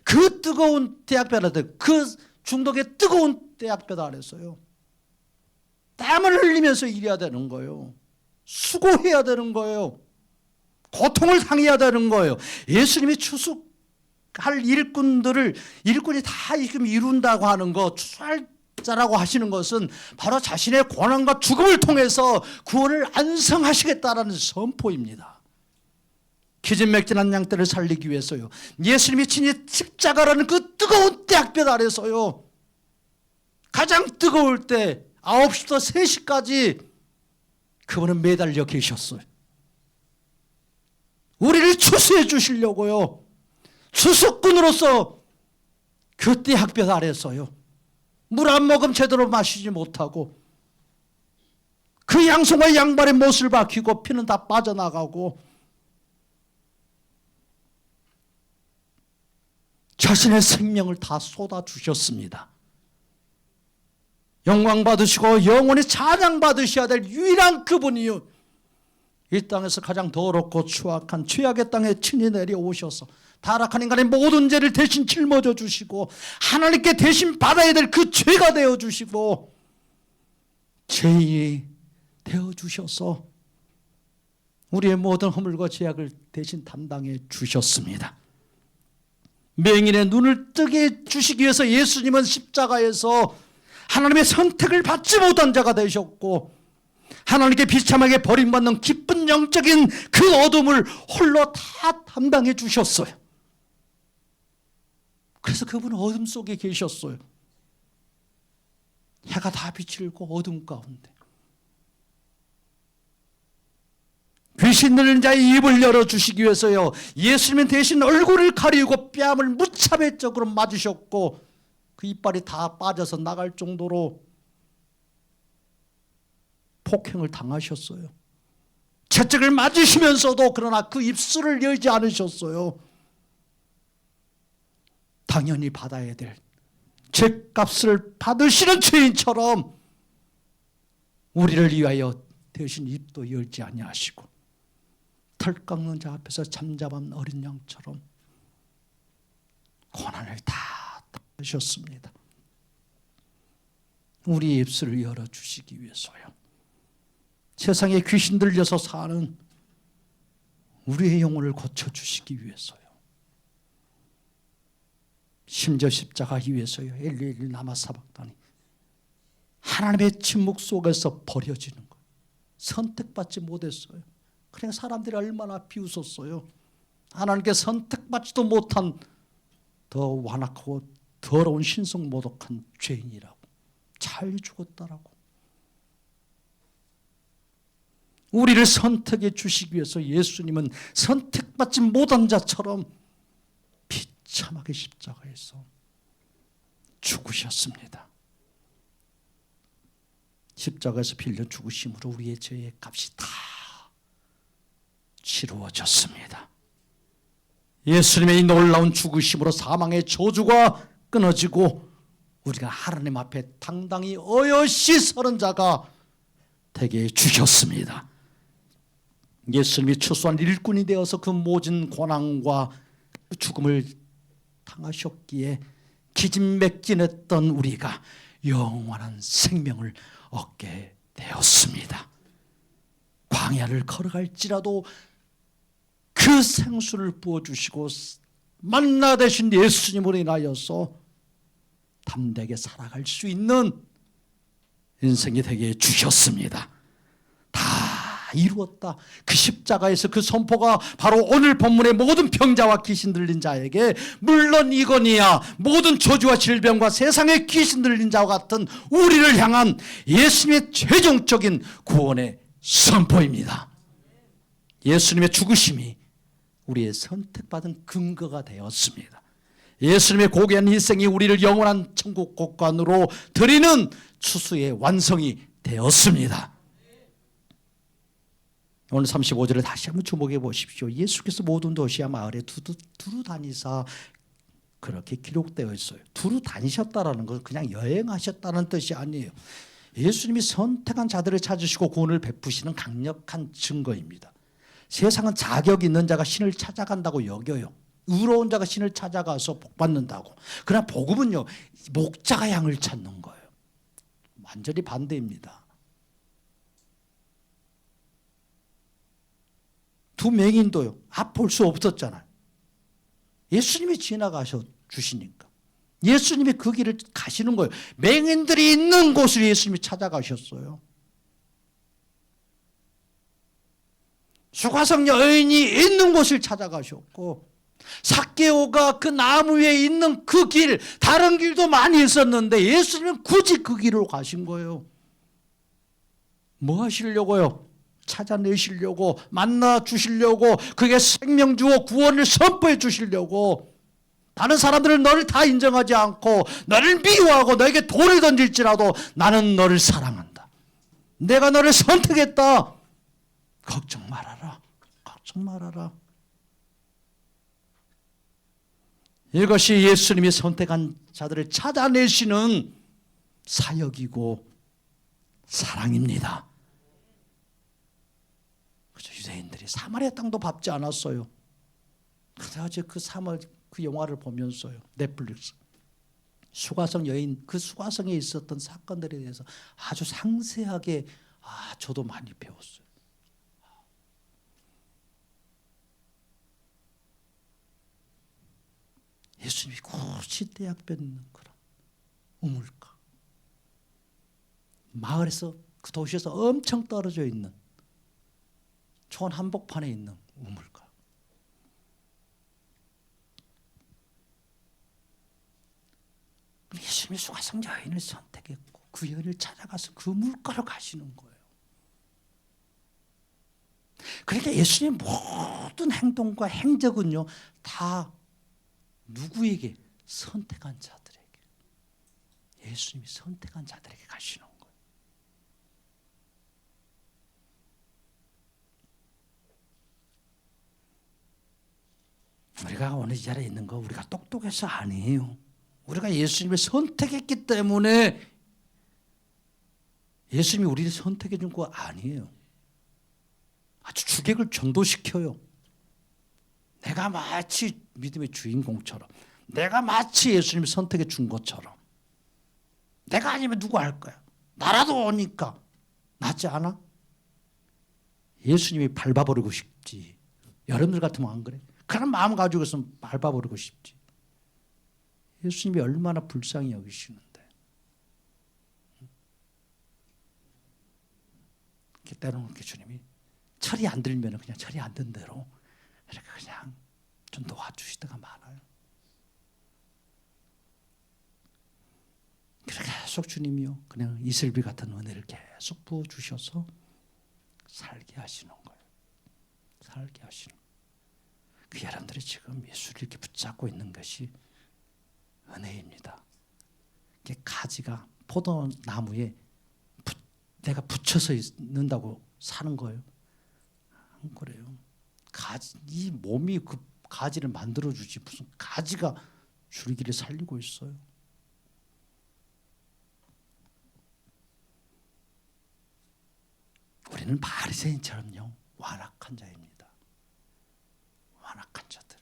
그 뜨거운 떼약볕 아래, 그 중독의 뜨거운 떼약볕 아래서요 땀을 흘리면서 일해야 되는 거예요. 수고해야 되는 거예요. 고통을 당해야 되는 거예요. 예수님이 추수할 일꾼이 다 지금 이룬다고 하는 거, 추수할 자라고 하시는 것은 바로 자신의 고난과 죽음을 통해서 구원을 완성하시겠다라는 선포입니다. 기진맥진한 양떼를 살리기 위해서요. 예수님이 친히 십자가라는 그 뜨거운 떼약볕 아래서요. 가장 뜨거울 때 9시부터 3시까지 그분은 매달려 계셨어요. 우리를 추수해 주시려고요. 추수꾼으로서 그 떼약볕 아래서요. 물 한 모금 제대로 마시지 못하고 그 양손과 양발에 못을 박히고 피는 다 빠져나가고 자신의 생명을 다 쏟아주셨습니다. 영광 받으시고 영원히 찬양 받으셔야 될 유일한 그분이요, 이 땅에서 가장 더럽고 추악한 죄악의 땅에 친히 내려오셔서 타락한 인간의 모든 죄를 대신 짊어져 주시고 하나님께 대신 받아야 될 그 죄가 되어 주시고 죄인이 되어 주셔서 우리의 모든 허물과 죄악을 대신 담당해 주셨습니다. 맹인의 눈을 뜨게 해 주시기 위해서 예수님은 십자가에서 하나님의 선택을 받지 못한 자가 되셨고 하나님께 비참하게 버림받는 기쁜 영적인 그 어둠을 홀로 다 담당해 주셨어요. 그래서 그분은 어둠 속에 계셨어요. 해가 다 비치고 어둠 가운데 귀신 들린 자의 입을 열어주시기 위해서요, 예수님은 대신 얼굴을 가리고 뺨을 무차별적으로 맞으셨고 그 이빨이 다 빠져서 나갈 정도로 폭행을 당하셨어요. 채찍을 맞으시면서도 그러나 그 입술을 열지 않으셨어요. 당연히 받아야 될 죄값을 받으시는 죄인처럼 우리를 위하여 대신 입도 열지 아니하시고 털 깎는 자 앞에서 잠잠한 어린 양처럼 고난을 다 하셨습니다. 우리의 입술을 열어주시기 위해서요. 세상에 귀신 들려서 사는 우리의 영혼을 고쳐주시기 위해서요. 심지어 십자가 위에서요, 엘리 엘리 라마 사박다니, 하나님의 침묵 속에서 버려지는 거예요. 선택받지 못했어요. 그래 사람들이 얼마나 비웃었어요. 하나님께 선택받지도 못한 더 완악하고 더러운 신성모독한 죄인이라고, 잘 죽었다라고. 우리를 선택해 주시기 위해서 예수님은 선택받지 못한 자처럼 비참하게 십자가에서 죽으셨습니다. 십자가에서 빌려 죽으심으로 우리의 죄의 값이 다 치루어졌습니다. 예수님의 이 놀라운 죽으심으로 사망의 저주가 끊어지고 우리가 하나님 앞에 당당히 어여시 서는 자가 되게 주셨습니다. 예수님이 추수한 일꾼이 되어서 그 모진 고난과 죽음을 당하셨기에 기진맥진했던 우리가 영원한 생명을 얻게 되었습니다. 광야를 걸어갈지라도 그 생수를 부어주시고 만나 되신 예수님으로 인하여서 담대하게 살아갈 수 있는 인생이 되게 주셨습니다. 다 이루었다. 그 십자가에서 그 선포가 바로 오늘 본문의 모든 병자와 귀신 들린 자에게, 물론 이거니야 모든 저주와 질병과 세상의 귀신 들린 자와 같은 우리를 향한 예수님의 최종적인 구원의 선포입니다. 예수님의 죽으심이 우리의 선택받은 근거가 되었습니다. 예수님의 고귀한 희생이 우리를 영원한 천국 곳간으로 드리는 추수의 완성이 되었습니다. 오늘 35절을 다시 한번 주목해 보십시오. 예수께서 모든 도시와 마을에 두루 다니사, 그렇게 기록되어 있어요. 두루 다니셨다라는 건 그냥 여행하셨다는 뜻이 아니에요. 예수님이 선택한 자들을 찾으시고 구원을 베푸시는 강력한 증거입니다. 세상은 자격 있는 자가 신을 찾아간다고 여겨요. 의로운 자가 신을 찾아가서 복 받는다고. 그러나 복음은요, 목자가 양을 찾는 거예요. 완전히 반대입니다. 두 맹인도요. 앞 볼 수 없었잖아요. 예수님이 지나가셔 주시니까. 예수님이 그 길을 가시는 거예요. 맹인들이 있는 곳을 예수님이 찾아가셨어요. 수가성 여인이 있는 곳을 찾아가셨고, 삭개오가 그 나무 위에 있는 그 길, 다른 길도 많이 있었는데 예수님은 굳이 그 길로 가신 거예요. 뭐 하시려고요? 찾아내시려고, 만나 주시려고, 그게 생명 주어 구원을 선포해 주시려고. 다른 사람들은 너를 다 인정하지 않고 너를 미워하고 너에게 돌을 던질지라도 나는 너를 사랑한다. 내가 너를 선택했다. 걱정 말아라. 걱정 말아라. 이것이 예수님이 선택한 자들을 찾아내시는 사역이고 사랑입니다. 그죠? 유대인들이 사마리아 땅도 밟지 않았어요. 그래서 어제 그 영화를 보면서요, 넷플릭스 수가성 여인, 그 수가성에 있었던 사건들에 대해서 아주 상세하게 저도 많이 배웠어요. 예수님이 굳이 대학변 있는 그런 우물가, 마을에서 그 도시에서 엄청 떨어져 있는 촌 한복판에 있는 우물가, 예수님이 수가성 여인을 선택했고 그 여인을 찾아가서 그 물가로 가시는 거예요. 그러니까 예수님의 모든 행동과 행적은요 다 누구에게? 선택한 자들에게, 예수님이 선택한 자들에게 가시는 거예요. 우리가 오늘 이 자리에 있는 거 우리가 똑똑해서 아니에요. 우리가 예수님을 선택했기 때문에, 예수님이 우리를 선택해 준 거 아니에요. 아주 주객을 전도시켜요. 내가 마치 믿음의 주인공처럼, 내가 마치 예수님을 선택해 준 것처럼. 내가 아니면 누구 할 거야? 나라도 오니까. 낫지 않아? 예수님이 밟아버리고 싶지. 여러분들 같으면 안 그래? 그런 마음 가지고 있으면 밟아버리고 싶지. 예수님이 얼마나 불쌍히 여기시는데. 때로는 주님이 철이 안 들면 그냥 철이 안 든 대로 이렇게 그냥 좀 도와주실 때가 많아요. 계속 주님이요, 그냥 이슬비 같은 은혜를 계속 부어주셔서 살게 하시는 거예요. 살게 하시는 거예요. 그 여러분들이 지금 예수를 이렇게 붙잡고 있는 것이 은혜입니다. 가지가 포도나무에 내가 붙여서 있는다고 사는 거예요? 안 그래요. 이 몸이 그 가지를 만들어주지 무슨 가지가 줄기를 살리고 있어요. 우리는 바리새인처럼요 완악한 자입니다. 완악한 자들.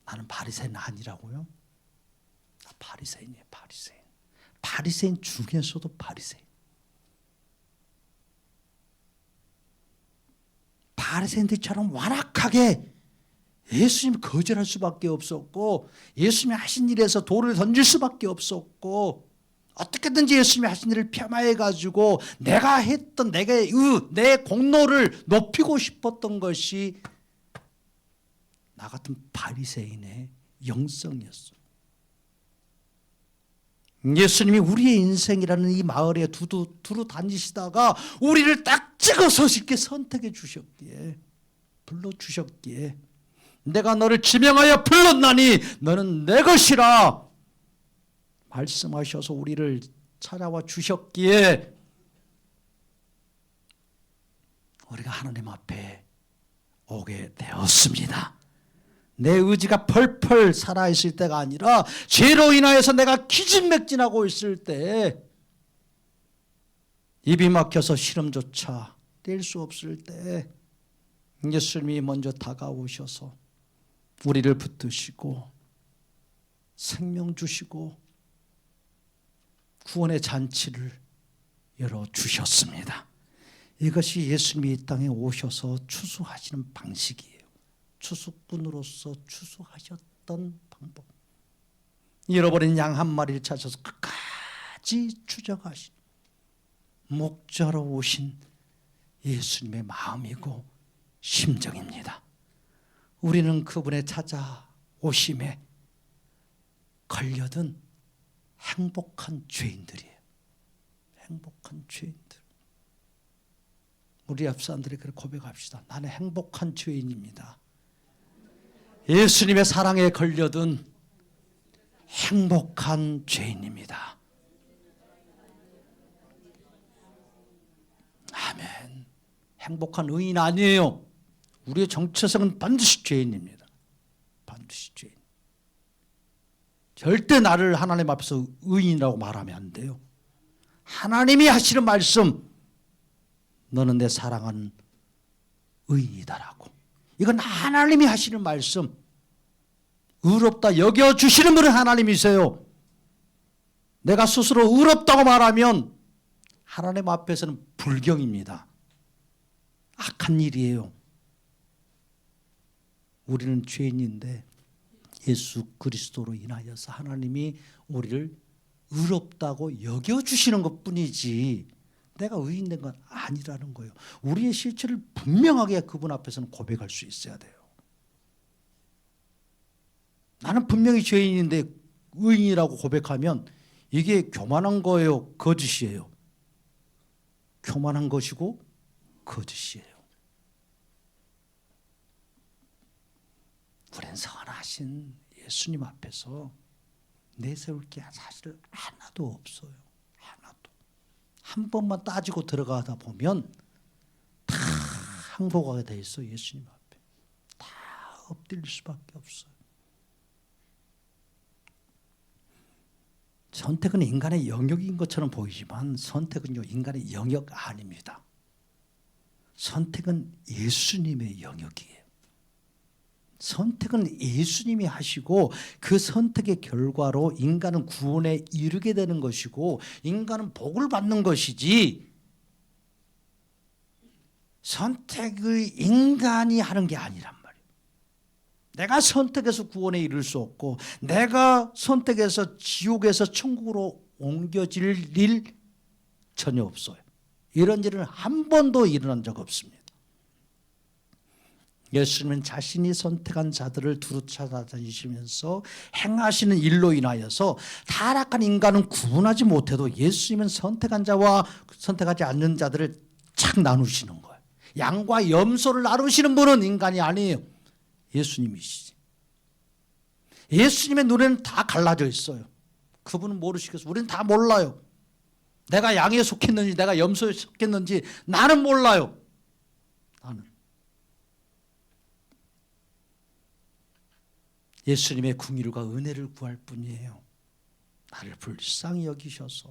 나는 바리새인 아니라고요? 나 바리새인이에요. 바리새인. 바리새인 중에서도 바리새인. 바리새인들처럼 완악하게 예수님 거절할 수밖에 없었고, 예수님이 하신 일에서 돌을 던질 수밖에 없었고, 어떻게든지 예수님이 하신 일을 폄하해 가지고 내가 했던 내 공로를 높이고 싶었던 것이 나 같은 바리새인의 영성이었어요. 예수님이 우리의 인생이라는 이 마을에 두루 다니시다가 우리를 딱 찍어서 이렇게 선택해 주셨기에, 불러주셨기에, 내가 너를 지명하여 불렀나니 너는 내 것이라 말씀하셔서 우리를 찾아와 주셨기에 우리가 하나님 앞에 오게 되었습니다. 내 의지가 펄펄 살아있을 때가 아니라 죄로 인하여서 내가 기진맥진하고 있을 때, 입이 막혀서 시름조차 뗄 수 없을 때 예수님이 먼저 다가오셔서 우리를 붙드시고 생명 주시고 구원의 잔치를 열어주셨습니다. 이것이 예수님이 이 땅에 오셔서 추수하시는 방식이에요. 추수꾼으로서 추수하셨던 방법. 잃어버린 양 한 마리를 찾아서 끝까지 추적하신 목자로 오신 예수님의 마음이고 심정입니다. 우리는 그분의 찾아오심에 걸려든 행복한 죄인들이에요. 행복한 죄인들. 우리 옆 사람들이 그렇게 고백합시다. 나는 행복한 죄인입니다. 예수님의 사랑에 걸려든 행복한 죄인입니다. 아멘. 행복한 의인 아니에요. 우리의 정체성은 반드시 죄인입니다. 반드시 죄인. 절대 나를 하나님 앞에서 의인이라고 말하면 안 돼요. 하나님이 하시는 말씀, 너는 내 사랑하는 의인이다라고. 이건 하나님이 하시는 말씀. 의롭다 여겨주시는 분은 하나님이세요. 내가 스스로 의롭다고 말하면 하나님 앞에서는 불경입니다. 악한 일이에요. 우리는 죄인인데 예수 그리스도로 인하여서 하나님이 우리를 의롭다고 여겨주시는 것뿐이지 내가 의인된 건 아니라는 거예요. 우리의 실체를 분명하게 그분 앞에서는 고백할 수 있어야 돼요. 나는 분명히 죄인인데 의인이라고 고백하면 이게 교만한 거예요, 거짓이에요? 교만한 것이고 거짓이에요. 우리는 선하신 예수님 앞에서 내세울 게 사실 하나도 없어요. 하나도. 한 번만 따지고 들어가다 보면 다 항복하게 돼 있어. 예수님 앞에 다 엎드릴 수밖에 없어요. 선택은 인간의 영역인 것처럼 보이지만 선택은요 인간의 영역 아닙니다. 선택은 예수님의 영역이에요. 선택은 예수님이 하시고 그 선택의 결과로 인간은 구원에 이르게 되는 것이고 인간은 복을 받는 것이지 선택의 인간이 하는 게 아니란 말이에요. 내가 선택해서 구원에 이를 수 없고 내가 선택해서 지옥에서 천국으로 옮겨질 일 전혀 없어요. 이런 일은 한 번도 일어난 적 없습니다. 예수님은 자신이 선택한 자들을 두루 찾아다니시면서 행하시는 일로 인하여서 타락한 인간은 구분하지 못해도 예수님은 선택한 자와 선택하지 않는 자들을 착 나누시는 거예요. 양과 염소를 나누시는 분은 인간이 아니에요. 예수님이시지. 예수님의 눈에는 다 갈라져 있어요. 그분은 모르시겠어요. 우리는 다 몰라요. 내가 양에 속했는지 내가 염소에 속했는지 나는 몰라요. 나는. 예수님의 긍휼과 은혜를 구할 뿐이에요. 나를 불쌍히 여기셔서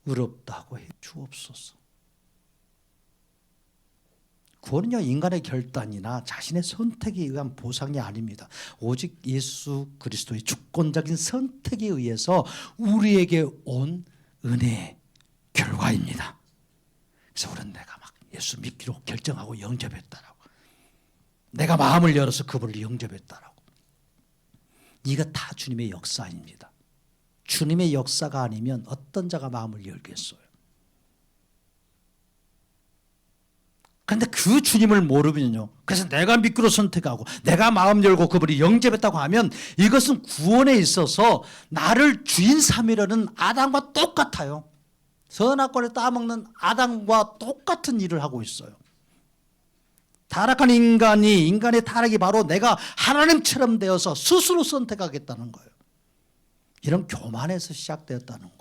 의롭다고 해 주옵소서. 구원은요 인간의 결단이나 자신의 선택에 의한 보상이 아닙니다. 오직 예수 그리스도의 주권적인 선택에 의해서 우리에게 온 은혜의 결과입니다. 그래서 우리는 내가 막 예수 믿기로 결정하고 영접했다라고, 내가 마음을 열어서 그분을 영접했다라고. 이거 다 주님의 역사입니다. 주님의 역사가 아니면 어떤 자가 마음을 열겠어요? 그런데 그 주님을 모르면요, 그래서 내가 믿기로 선택하고 내가 마음 열고 그분이 영접했다고 하면 이것은 구원에 있어서 나를 주인 삼으려는 아담과 똑같아요. 선악과를 따먹는 아담과 똑같은 일을 하고 있어요. 타락한 인간의 타락이 바로 내가 하나님처럼 되어서 스스로 선택하겠다는 거예요. 이런 교만에서 시작되었다는 거예요.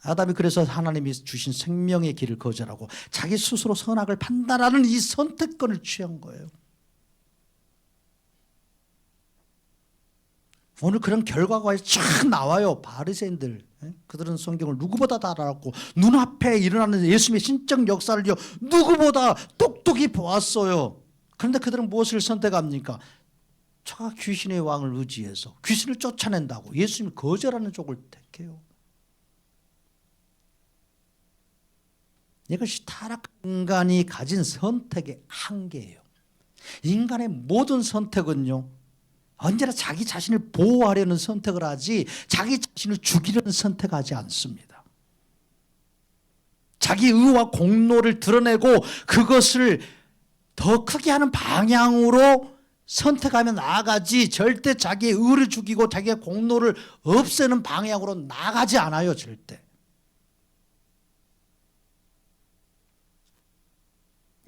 아담이 그래서 하나님이 주신 생명의 길을 거절하고 자기 스스로 선악을 판단하는 이 선택권을 취한 거예요. 오늘 그런 결과가 쫙 나와요. 바리새인들, 그들은 성경을 누구보다 다 알았고 눈앞에 일어나는 예수님의 신적 역사를 누구보다 똑똑히 보았어요. 그런데 그들은 무엇을 선택합니까? 저 귀신의 왕을 의지해서 귀신을 쫓아낸다고 예수님이 거절하는 쪽을 택해요. 이것이 타락한 인간이 가진 선택의 한계예요. 인간의 모든 선택은요, 언제나 자기 자신을 보호하려는 선택을 하지 자기 자신을 죽이려는 선택하지 않습니다. 자기 의와 공로를 드러내고 그것을 더 크게 하는 방향으로 선택하며 나아가지 절대 자기의 의를 죽이고 자기의 공로를 없애는 방향으로 나가지 않아요. 절대.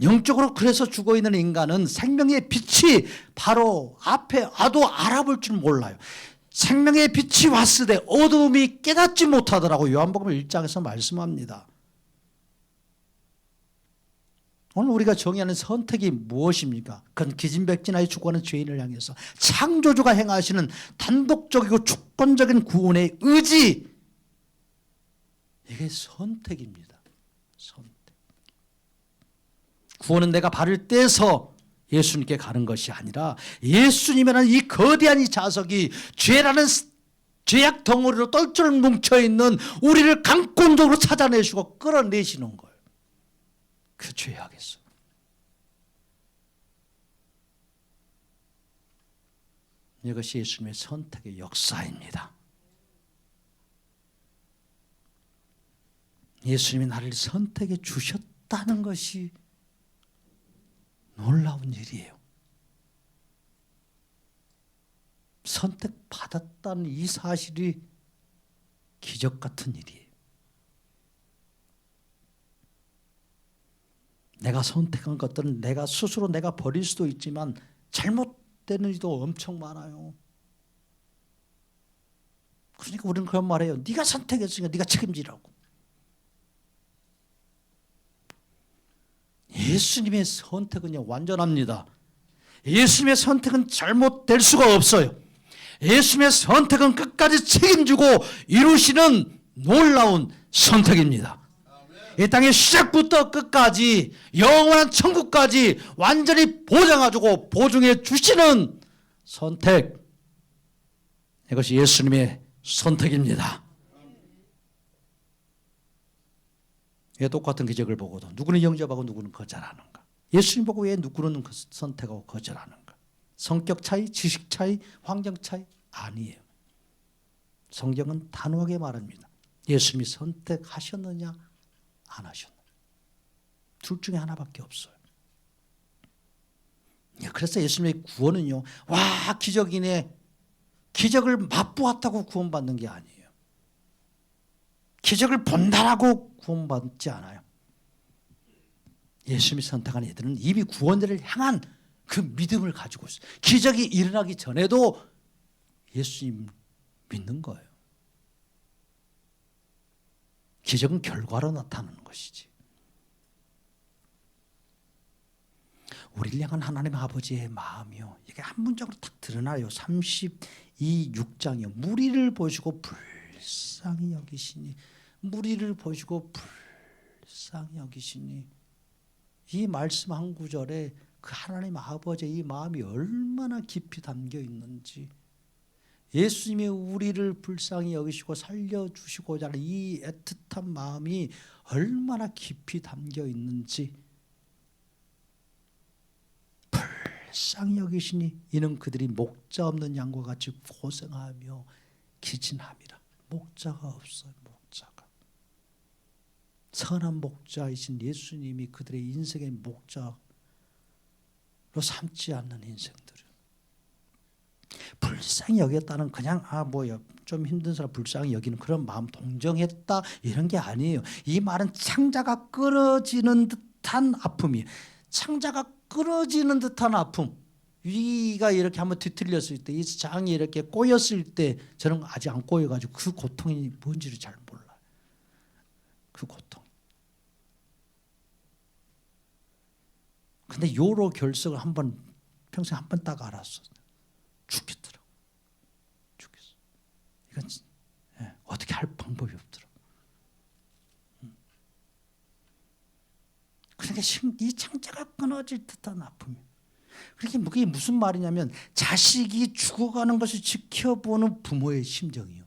영적으로 그래서 죽어있는 인간은 생명의 빛이 바로 앞에 와도 알아볼 줄 몰라요. 생명의 빛이 왔을 때 어두움이 깨닫지 못하더라고 요한복음 1장에서 말씀합니다. 오늘 우리가 정의하는 선택이 무엇입니까? 그건 기진백진하여 죽어가는 죄인을 향해서 창조주가 행하시는 단독적이고 주권적인 구원의 의지, 이게 선택입니다. 선택. 구원은 내가 발을 떼서 예수님께 가는 것이 아니라 예수님이라는 이 거대한 이 자석이 죄라는 죄악 덩어리로 똘똘 뭉쳐있는 우리를 강권적으로 찾아내시고 끌어내시는 거예요. 그 죄악에서. 이것이 예수님의 선택의 역사입니다. 예수님이 나를 선택해 주셨다는 것이 놀라운 일이에요. 선택받았다는 이 사실이 기적 같은 일이에요. 내가 선택한 것들은 내가 스스로 내가 버릴 수도 있지만 잘못되는 일도 엄청 많아요. 그러니까 우리는 그런 말해요. 네가 선택했으니까 네가 책임지라고. 예수님의 선택은요 완전합니다. 예수님의 선택은 잘못될 수가 없어요. 예수님의 선택은 끝까지 책임지고 이루시는 놀라운 선택입니다. 이 땅의 시작부터 끝까지 영원한 천국까지 완전히 보장해주고 보증해 주시는 선택, 이것이 예수님의 선택입니다. 왜 똑같은 기적을 보고도 누구는 영접하고 누구는 거절하는가? 예수님 보고 왜 누구는 선택하고 거절하는가? 성격 차이, 지식 차이, 환경 차이? 아니에요. 성경은 단호하게 말합니다. 예수님이 선택하셨느냐 안 하셨느냐. 둘 중에 하나밖에 없어요. 그래서 예수님의 구원은요, 와 기적이네, 기적을 맛보았다고 구원받는 게 아니에요. 기적을 본다라고 구원받지 않아요. 예수님이 선택한 이들은 이미 구원자를 향한 그 믿음을 가지고 있어요. 기적이 일어나기 전에도 예수님 믿는 거예요. 기적은 결과로 나타나는 것이지. 우리를 향한 하나님 아버지의 마음이요, 이게 한 문장으로 딱 드러나요. 32:6장이요. 무리를 보시고 불쌍히 여기시니, 무리를 보시고 불쌍히 여기시니, 이 말씀 한 구절에 그 하나님 아버지의 이 마음이 얼마나 깊이 담겨 있는지, 예수님이 우리를 불쌍히 여기시고 살려주시고자 하는 이 애틋한 마음이 얼마나 깊이 담겨 있는지, 불쌍히 여기시니 이는 그들이 목자 없는 양과 같이 고생하며 기진함이라. 목자가 없어요. 목자가. 선한 목자이신 예수님이 그들의 인생의 목자로 삼지 않는 인생들을 불쌍히 여겼다는 그냥 좀 힘든 사람 불쌍히 여기는 그런 마음, 동정했다 이런 게 아니에요. 이 말은 창자가 끊어지는 듯한 아픔이에요. 창자가 끊어지는 듯한 아픔. 위가 이렇게 한번 뒤틀렸을 때, 이 장이 이렇게 꼬였을 때, 저는 아직 안 꼬여가지고 그 고통이 뭔지를 잘 몰라요. 그 고통. 근데 요로 결석을 평생 한 번 딱 알았어. 죽겠더라고. 죽겠어. 이건 어떻게 할 방법이 없더라고. 그러니까 이 창자가 끊어질 듯한 아픔이. 그게 무슨 말이냐면, 자식이 죽어가는 것을 지켜보는 부모의 심정이요.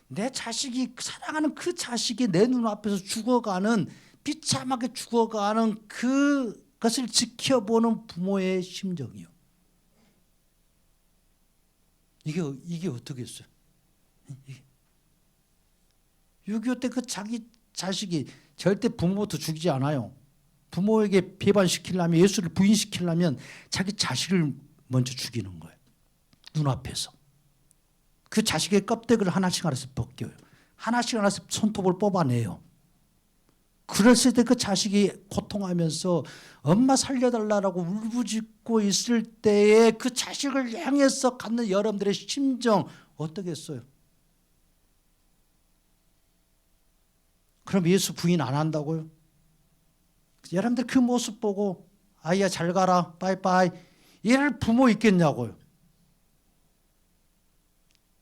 내 자식이, 사랑하는 그 자식이 내 눈앞에서 죽어가는 비참하게 죽어가는 그것을 지켜보는 부모의 심정이요. 이게 어떻게 했어요? 6.25 때 그 자기 자식이 절대 부모부터 죽이지 않아요. 부모에게 배반시키려면, 예수를 부인시키려면 자기 자식을 먼저 죽이는 거예요. 눈앞에서. 그 자식의 껍데기를 하나씩 벗겨요. 하나씩 손톱을 뽑아내요. 그랬을 때 그 자식이 고통하면서 엄마 살려달라고 울부짖고 있을 때에 그 자식을 향해서 갖는 여러분들의 심정 어떻겠어요? 그럼 예수 부인 안 한다고요? 여러분들 그 모습 보고 아이야 잘 가라 빠이빠이 이럴 부모 있겠냐고요?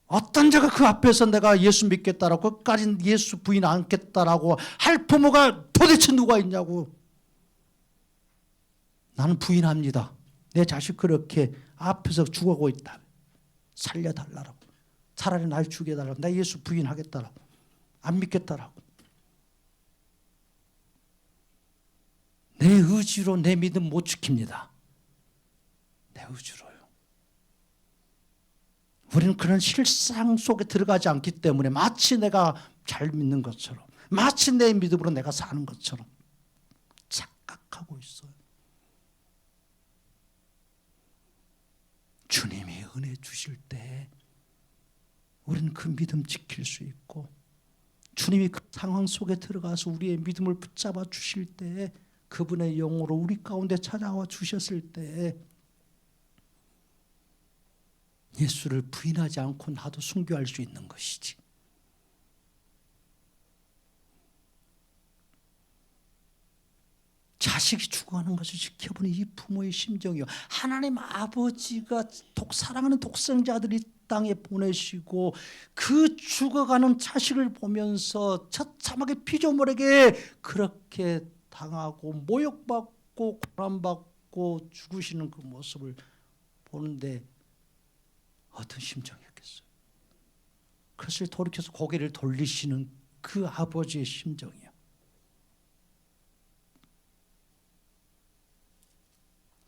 어떤 자가 그 앞에서 내가 예수 믿겠다라고 끝까지 예수 부인 않겠다라고 할 부모가 도대체 누가 있냐고. 나는 부인합니다. 내 자식 그렇게 앞에서 죽어가고 있다. 살려달라고. 차라리 날 죽여달라고. 나 예수 부인하겠다라고. 안 믿겠다라고. 내 의지로 내 믿음 못 지킵니다. 내 의지로요. 우리는 그런 실상 속에 들어가지 않기 때문에 마치 내가 잘 믿는 것처럼, 마치 내 믿음으로 내가 사는 것처럼 착각하고 있어요. 주님이 은혜 주실 때 우리는 그 믿음 지킬 수 있고, 주님이 그 상황 속에 들어가서 우리의 믿음을 붙잡아 주실 때, 그분의 영으로 우리 가운데 찾아와 주셨을 때 예수를 부인하지 않고 나도 순교할 수 있는 것이지. 자식이 죽어가는 것을 지켜보는 이 부모의 심정이요. 하나님 아버지가 사랑하는 독생자들이 땅에 보내시고 그 죽어가는 자식을 보면서 처참하게 피조물에게 그렇게 당하고 모욕받고 고난받고 죽으시는 그 모습을 보는데 어떤 심정이었겠어요? 그것을 돌이켜서 고개를 돌리시는 그 아버지의 심정이요.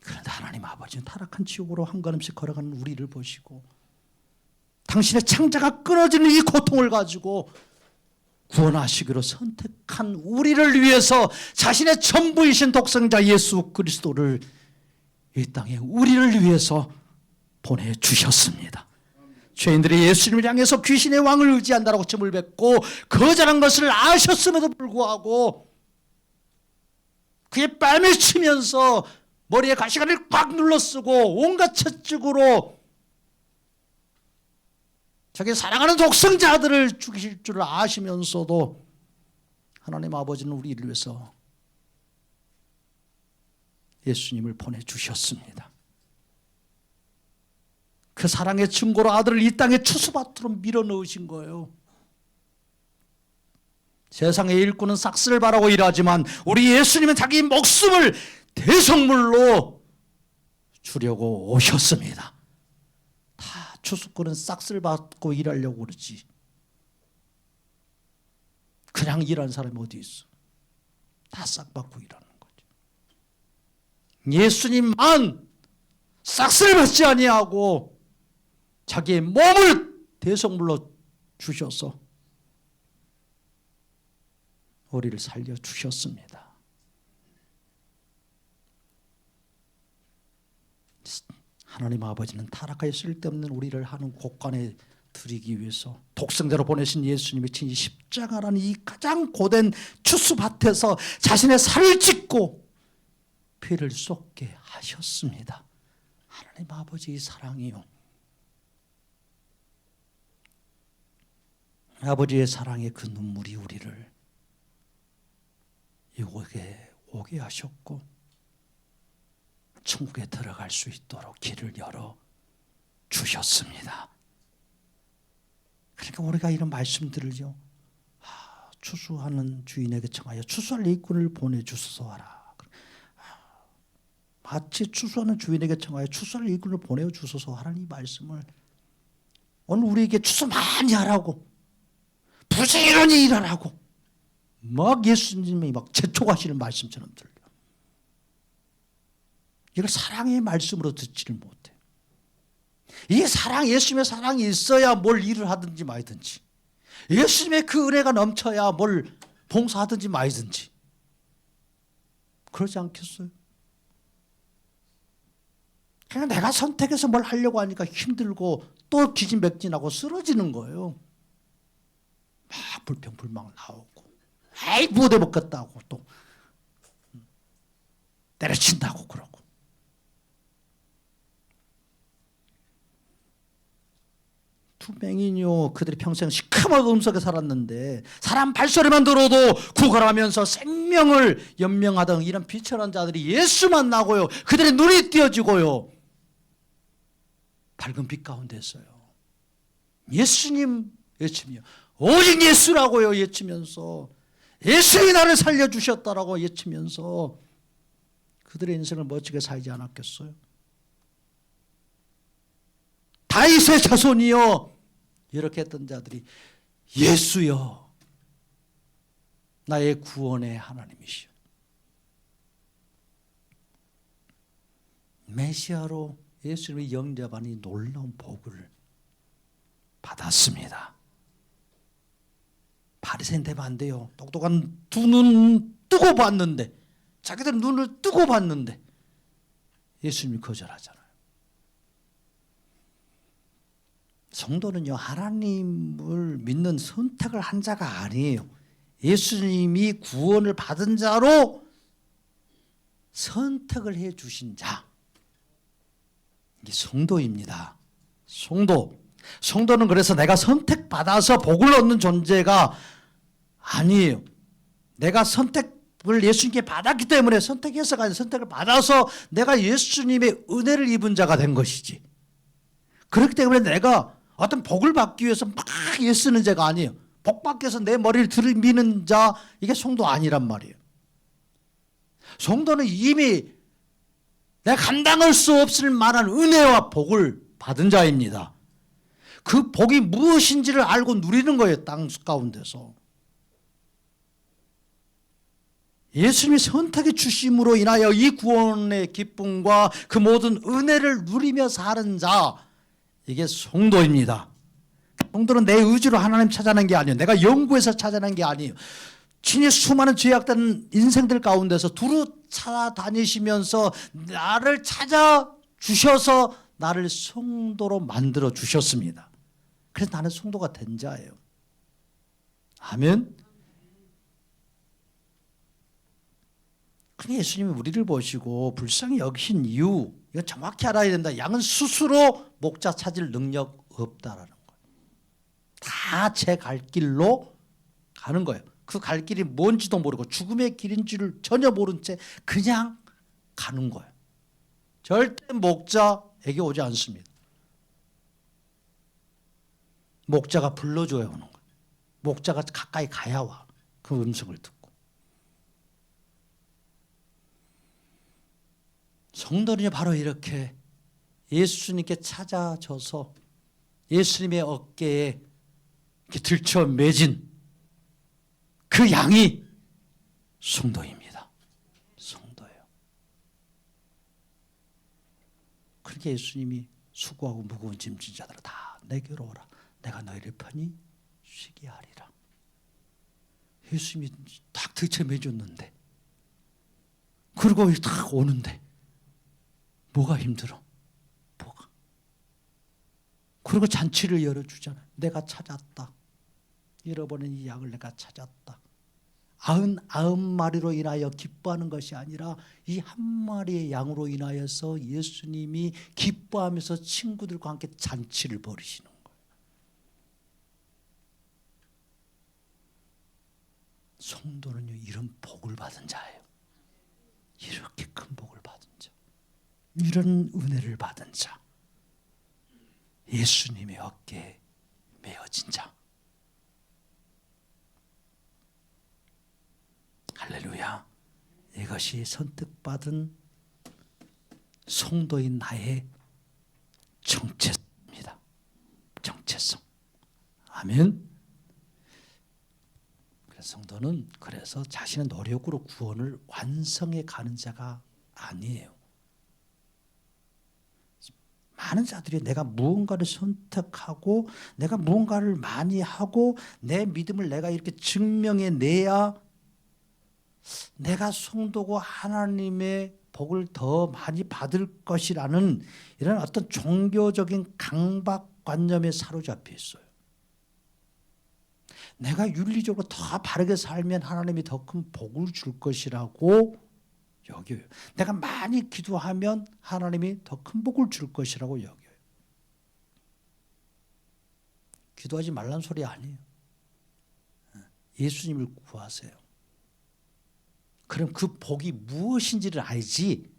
그런데 하나님 아버지는 타락한 지옥으로 한 걸음씩 걸어가는 우리를 보시고 당신의 창자가 끊어지는 이 고통을 가지고 구원하시기로 선택한 우리를 위해서 자신의 전부이신 독생자 예수 그리스도를 이 땅에 우리를 위해서 보내주셨습니다. 죄인들이 예수님을 향해서 귀신의 왕을 의지한다라고 점을 뱉고 거절한 것을 아셨음에도 불구하고 그의 뺨을 치면서 머리에 가시관을 꽉 눌러쓰고 온갖 채찍으로 자기 사랑하는 독생자들을 죽이실 줄 아시면서도 하나님 아버지는 우리를 위해서 예수님을 보내주셨습니다. 그 사랑의 증거로 아들을 이 땅의 추수밭으로 밀어넣으신 거예요. 세상의 일꾼은 싹쓸을 바라고 일하지만 우리 예수님은 자기 목숨을 대성물로 주려고 오셨습니다. 다 추수꾼은 싹쓸 받고 일하려고 그러지. 그냥 일하는 사람이 어디 있어? 다 싹 받고 일하는 거죠. 예수님만 싹쓸 받지 아니하고 자기의 몸을 대성물로 주셔서 우리를 살려주셨습니다. 하나님 아버지는 타락하여 쓸데없는 우리를 하는 곳간에 드리기 위해서 독생자로 보내신 예수님이 친히 십자가라는 이 가장 고된 추수밭에서 자신의 살을 찢고 피를 쏟게 하셨습니다. 하나님 아버지의 사랑이요. 아버지의 사랑의 그 눈물이 우리를 이곳에 오게 하셨고 천국에 들어갈 수 있도록 길을 열어 주셨습니다. 그러니까 우리가 이런 말씀들을요, 추수하는 주인에게 청하여 추수할 일꾼을 보내주소서 하라. 마치 추수하는 주인에게 청하여 추수할 일꾼을 보내주소서 하라는 이 말씀을 오늘 우리에게 추수 많이 하라고, 부지런히 일하라고, 막 예수님이 막 재촉하시는 말씀처럼 들려. 이걸 사랑의 말씀으로 듣지를 못해. 이 사랑, 예수님의 사랑이 있어야 뭘 일을 하든지 말든지, 예수님의 그 은혜가 넘쳐야 뭘 봉사하든지 말든지, 그러지 않겠어요? 그냥 내가 선택해서 뭘 하려고 하니까 힘들고 또 기진맥진하고 쓰러지는 거예요. 막 불평불만 나오고, 에이 못해 먹겠다고 또 때려친다고 그러고. 두 맹인이요, 그들이 평생 시커먼 음속에 살았는데 사람 발소리만 들어도 구걸하면서 생명을 연명하던 이런 비천한 자들이 예수 만나고요, 그들의 눈이 띄어지고요, 밝은 빛 가운데 있어요. 예수님 외치며, 오직 예수라고요 외치면서, 예수님이 나를 살려주셨다라고 외치면서 그들의 인생을 멋지게 살지 않았겠어요? 다윗의 자손이여, 이렇게 했던 자들이 예수여, 나의 구원의 하나님이시여, 메시아로 예수님을 영접하니 놀라운 복을 받았습니다. 바리새인 되면 안 돼요. 똑똑한 두 눈 뜨고 봤는데, 자기들 눈을 뜨고 봤는데 예수님이 거절하잖아요. 성도는요, 하나님을 믿는 선택을 한 자가 아니에요. 예수님이 구원을 받은 자로 선택을 해 주신 자, 이게 성도입니다. 성도는 그래서 내가 선택받아서 복을 얻는 존재가 아니에요. 내가 선택을 예수님께 받았기 때문에 선택해서가 아니라 선택을 받아서 내가 예수님의 은혜를 입은 자가 된 것이지, 그렇기 때문에 내가 어떤 복을 받기 위해서 막 애쓰는 자가 아니에요. 복 받기 위해서 내 머리를 들이미는 자, 이게 성도 아니란 말이에요. 성도는 이미 내가 감당할 수 없을 만한 은혜와 복을 받은 자입니다. 그 복이 무엇인지를 알고 누리는 거예요. 땅 가운데서 예수님이 선택해 주심으로 인하여 이 구원의 기쁨과 그 모든 은혜를 누리며 사는 자, 이게 성도입니다. 성도는 내 의지로 하나님 찾아낸 게 아니에요. 내가 연구해서 찾아낸 게 아니에요. 친히 수많은 죄악된 인생들 가운데서 두루 찾아다니시면서 나를 찾아주셔서 나를 성도로 만들어 주셨습니다. 그래서 나는 성도가 된 자예요. 아멘. 그러니까 예수님이 우리를 보시고 불쌍히 여기신 이유, 이거 정확히 알아야 된다. 양은 스스로 목자 찾을 능력 없다라는 거예요. 다 제 갈 길로 가는 거예요. 그 갈 길이 뭔지도 모르고 죽음의 길인 줄을 전혀 모른 채 그냥 가는 거예요. 절대 목자에게 오지 않습니다. 목자가 불러줘야 오는 거예요. 목자가 가까이 가야 와. 그 음성을 듣고. 성도는요, 바로 이렇게 예수님께 찾아져서 예수님의 어깨에 이렇게 들쳐 매진 그 양이 성도입니다. 성도예요. 그렇게 예수님이 수고하고 무거운 짐진 자들아 다 내게로 오라. 내가 너희를 편히 쉬게 하리라. 예수님이 딱 들쳐 매줬는데, 그리고 딱 오는데 뭐가 힘들어? 뭐가? 그리고 잔치를 열어주잖아요. 내가 찾았다. 잃어버린 이 양을 내가 찾았다. 99마리로 인하여 기뻐하는 것이 아니라 이 한 마리의 양으로 인하여서 예수님이 기뻐하면서 친구들과 함께 잔치를 벌이시는 거예요. 성도는요, 이런 복을 받은 자예요. 이렇게 큰 복을 받은 자, 이런 은혜를 받은 자, 예수님의 어깨에 메어진 자. 할렐루야. 이것이 선택받은 성도인 나의 정체성입니다. 정체성. 아멘. 성도는 그래서 자신의 노력으로 구원을 완성해 가는 자가 아니에요. 많은 자들이 내가 무언가를 선택하고 내가 무언가를 많이 하고 내 믿음을 내가 이렇게 증명해 내야 내가 성도고 하나님의 복을 더 많이 받을 것이라는 이런 어떤 종교적인 강박관념에 사로잡혀 있어요. 내가 윤리적으로 더 바르게 살면 하나님이 더 큰 복을 줄 것이라고 여겨요. 내가 많이 기도하면 하나님이 더 큰 복을 줄 것이라고 여겨요. 기도하지 말란 소리 아니에요. 예수님을 구하세요. 그럼 그 복이 무엇인지를 알지.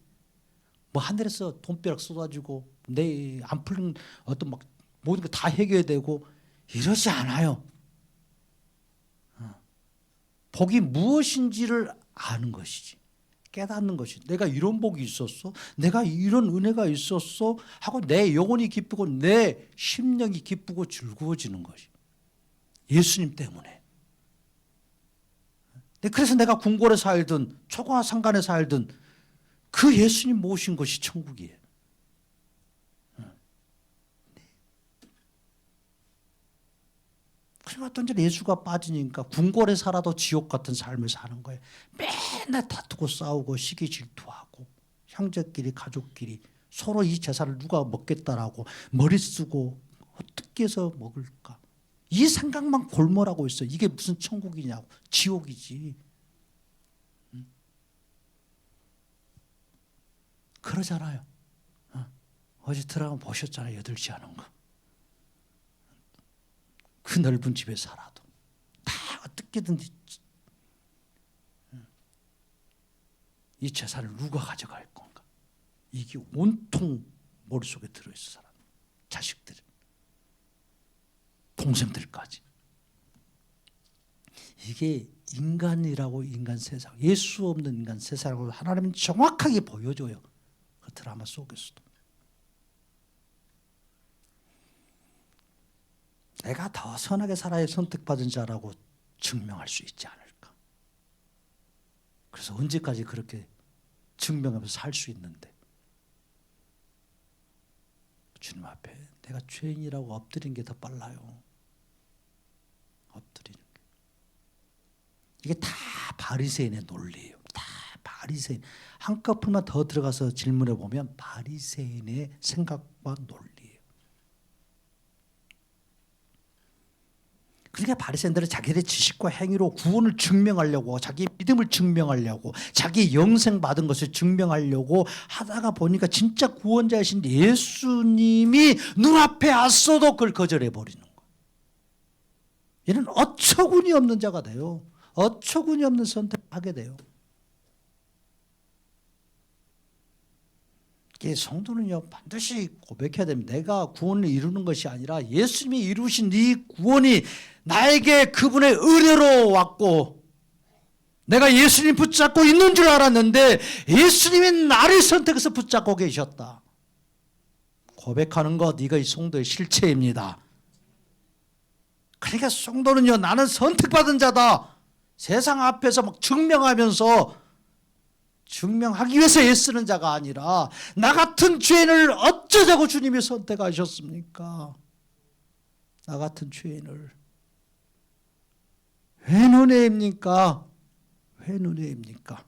뭐 하늘에서 돈벼락 쏟아지고 내 안 풀린 어떤 막 모든 거 다 해결되고 이러지 않아요. 복이 무엇인지를 아는 것이지. 깨닫는 것이. 내가 이런 복이 있었어? 내가 이런 은혜가 있었어? 하고 내 영혼이 기쁘고 내 심령이 기쁘고 즐거워지는 것이. 예수님 때문에. 그래서 내가 궁궐에 살든 초가 상간에 살든 그 예수님 모신 것이 천국이에요. 그러니까 어떤 날 예수가 빠지니까 궁궐에 살아도 지옥 같은 삶을 사는 거예요. 맨날 다투고 싸우고 시기 질투하고 형제끼리 가족끼리 서로 이 재산을 누가 먹겠다라고 머리 쓰고 어떻게 해서 먹을까. 이 생각만 골몰하고 있어요. 이게 무슨 천국이냐고. 지옥이지. 그러잖아요. 어제 드라마 보셨잖아요. 8시 하는 거. 그 넓은 집에 살아도 다 어떻게든지 이 재산을 누가 가져갈 건가. 이게 온통 머릿속에 들어있어. 사람, 자식들, 동생들까지. 이게 인간이라고. 인간 세상, 예수 없는 인간 세상을 하나님은 정확하게 보여줘요. 그 드라마 속에서도. 내가 더 선하게 살아야 선택받은 자라고 증명할 수 있지 않을까. 그래서 언제까지 그렇게 증명하면서 살 수 있는데, 주님 앞에 내가 죄인이라고 엎드린 게 더 빨라요. 엎드리는 게. 이게 다 바리새인의 논리예요. 다 바리새인. 한꺼풀만 더 들어가서 질문해 보면 바리새인의 생각과 논리예요. 그러니까 바리새인들은 자기들의 지식과 행위로 구원을 증명하려고, 자기 믿음을 증명하려고, 자기 영생 받은 것을 증명하려고 하다가 보니까 진짜 구원자이신 예수님이 눈앞에 왔어도 그걸 거절해 버리는 거예요. 얘는 어처구니 없는 자가 돼요. 어처구니 없는 선택을 하게 돼요. 성도는요, 반드시 고백해야 됩니다. 내가 구원을 이루는 것이 아니라 예수님이 이루신 이 구원이 나에게 그분의 은혜로 왔고, 내가 예수님 붙잡고 있는 줄 알았는데 예수님이 나를 선택해서 붙잡고 계셨다. 고백하는 것, 이거 이 성도의 실체입니다. 그러니까 성도는요, 나는 선택받은 자다. 세상 앞에서 막 증명하기 위해서 애쓰는 자가 아니라, 나 같은 죄인을 어쩌자고 주님이 선택하셨습니까? 나 같은 죄인을. 웬 은혜입니까? 웬 은혜입니까?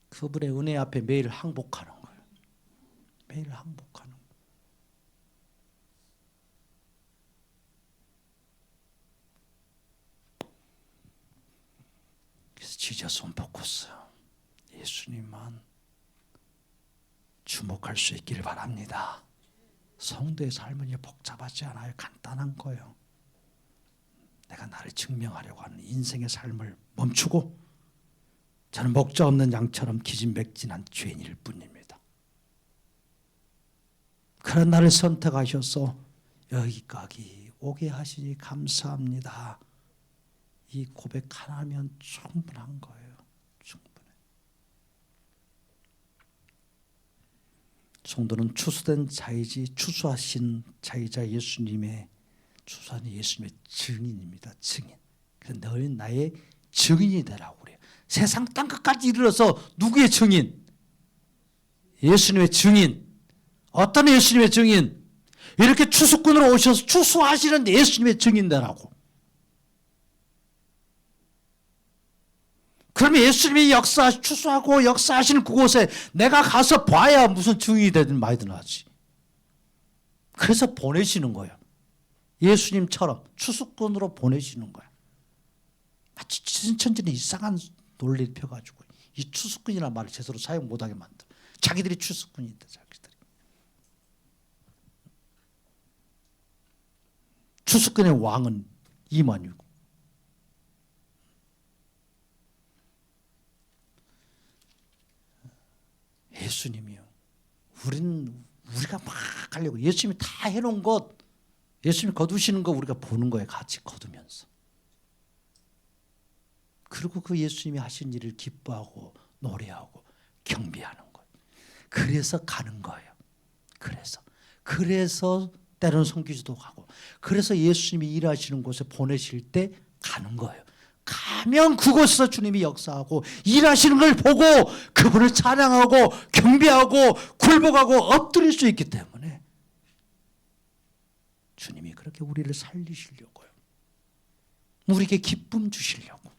그분의 은혜 앞에 매일 항복하는 거예요. 매일 항복하는 거예요. 그래서 지저손 포커스, 예수님만 주목할 수 있기를 바랍니다. 성도의 삶은 복잡하지 않아요. 간단한 거예요. 내가 나를 증명하려고 하는 인생의 삶을 멈추고, 저는 목자 없는 양처럼 기진맥진한 죄인일 뿐입니다. 그런 나를 선택하셔서 여기까지 오게 하시니 감사합니다. 이 고백 하나면 충분한 거예요. 충분해. 성도는 추수된 자이지 추수하신 자이자 예수님의 추수하는 예수님의 증인입니다. 증인. 그래서 너희는 나의 증인이 되라고 그래요. 세상 땅끝까지 이르러서 누구의 증인? 예수님의 증인. 어떤 예수님의 증인? 이렇게 추수꾼으로 오셔서 추수하시는 예수님의 증인 되라고. 그러면 예수님이 추수하고 역사하시는 그곳에 내가 가서 봐야 무슨 증인이 되든 말든 하지. 그래서 보내시는 거예요. 예수님처럼 추수꾼으로 보내시는 거예요. 마치 신천지는 이상한 논리를 펴가지고 이 추수꾼이라는 말을 제대로 사용 못하게 만들어. 자기들이 추수꾼인데 자기들이. 추수꾼의 왕은 이만희고. 예수님이요. 우리가 막 하려고 예수님이 다 해놓은 것, 예수님이 거두시는 거 우리가 보는 거예요. 같이 거두면서. 그리고 그 예수님이 하신 일을 기뻐하고 노래하고 경배하는 거예요. 그래서 가는 거예요. 그래서 때로는 선교지도 가고, 그래서 예수님이 일하시는 곳에 보내실 때 가는 거예요. 가면 그곳에서 주님이 역사하고 일하시는 걸 보고 그분을 찬양하고 경배하고 굴복하고 엎드릴 수 있기 때문에 주님이 그렇게 우리를 살리시려고요. 우리에게 기쁨 주시려고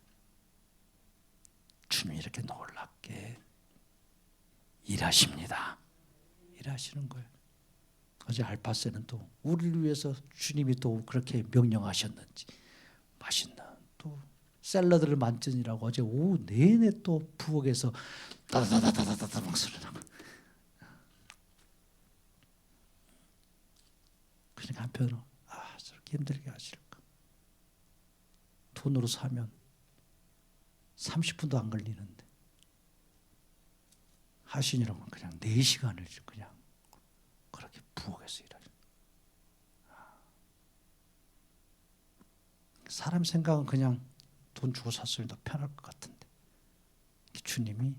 주님이 이렇게 놀랍게 일하십니다. 일하시는 거예요. 어제 알파세는 또 우리를 위해서 주님이 또 그렇게 명령하셨는지 맛있는 또 샐러드를 만드니라고 어제 오후 내내 또 부엌에서 따다다다다다다 막 소리 나고. 그러니까 한편으로 저렇게 힘들게 하실까. 돈으로 사면 30분도 안 걸리는데 하시니라면 그냥 4시간을 그냥 그렇게 부엌에서 일하죠. 사람 생각은 그냥 돈 주고 샀으면 더 편할 것 같은데 주님이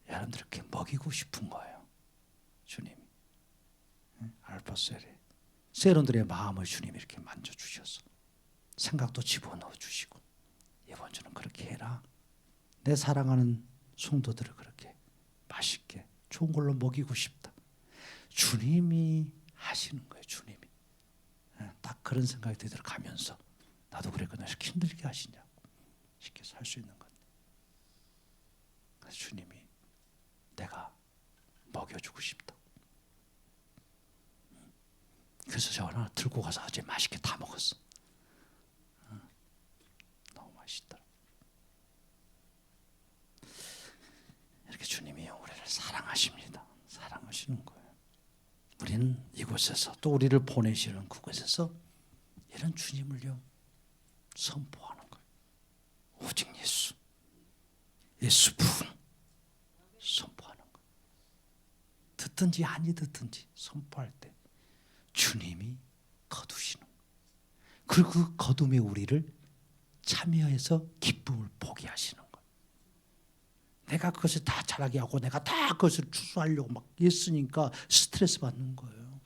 여러분들 이렇게 먹이고 싶은 거예요. 주님이 알파셀의 세론들의 마음을 주님이 이렇게 만져주셔서 생각도 집어넣어 주시고 이번 주는 그렇게 해라. 내 사랑하는 성도들을 그렇게 맛있게 좋은 걸로 먹이고 싶다. 주님이 하시는 거예요. 주님이. 딱 그런 생각이 들어가면서 나도 그랬거든. 이렇게 힘들게 하시냐고. 쉽게 살 수 있는 건데. 그래서 주님이 내가 먹여주고 싶다. 그래서 저 하나 들고 가서 어제 맛있게 다 먹었어. 너무 맛있더라. 이렇게 주님이 우리를 사랑하십니다. 사랑하시는 거예요. 우리는 이곳에서 또 우리를 보내시는 그곳에서 이런 주님을요 선포하는 거예요. 오직 예수 부흥 선포하는 거예요. 듣든지 아니 듣든지 선포할 때 주님이 거두시는 거예요. 그리고 그 거둠에 우리를 참여해서 기쁨을 보게 하시는 거예요. 내가 그것을 다 잘하게 하고 내가 다 그것을 추수하려고 막 애쓰니까 스트레스 받는 거예요.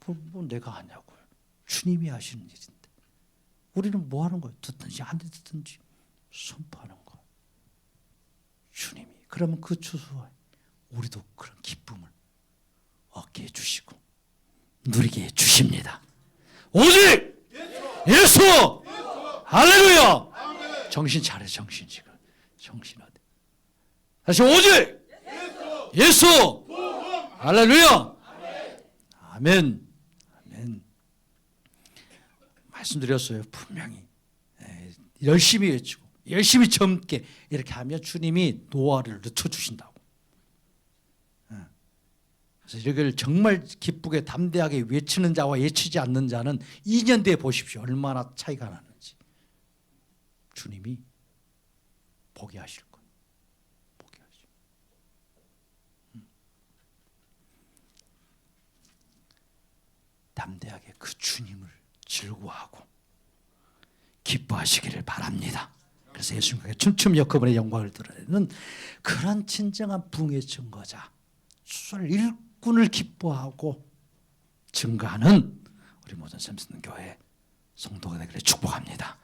뭐 내가 하냐고요. 주님이 하시는 일인데 우리는 뭐 하는 거예요? 듣든지 안 듣든지 선포하는 거예요. 주님이 그러면 그 추수에 우리도 그런 기쁨을 얻게 해주시고 누리게 해주십니다. 오직 예수! 할렐루야! 정신 차려. 정신 지금 정신 어디? 다시 오직 예수! 할렐루야! 아멘. 아멘. 말씀드렸어요. 분명히 열심히 외치고 열심히 젊게 이렇게 하면 주님이 노화를 늦춰주신다고. 그래서 이걸 정말 기쁘게 담대하게 외치는 자와 외치지 않는 자는 2년 뒤에 보십시오. 얼마나 차이가 나는지. 주님이 보게 하실 거예요. 보게 하실. 담대하게 그 주님을 즐거워하고 기뻐하시기를 바랍니다. 그래서 예수님께 춤춤 그분의 영광을 드러내는 그런 진정한 부흥의 증거자, 일꾼을 기뻐하고 증거하는 우리 우리 모든 샘슨 교회 성도가 되기를 축복합니다.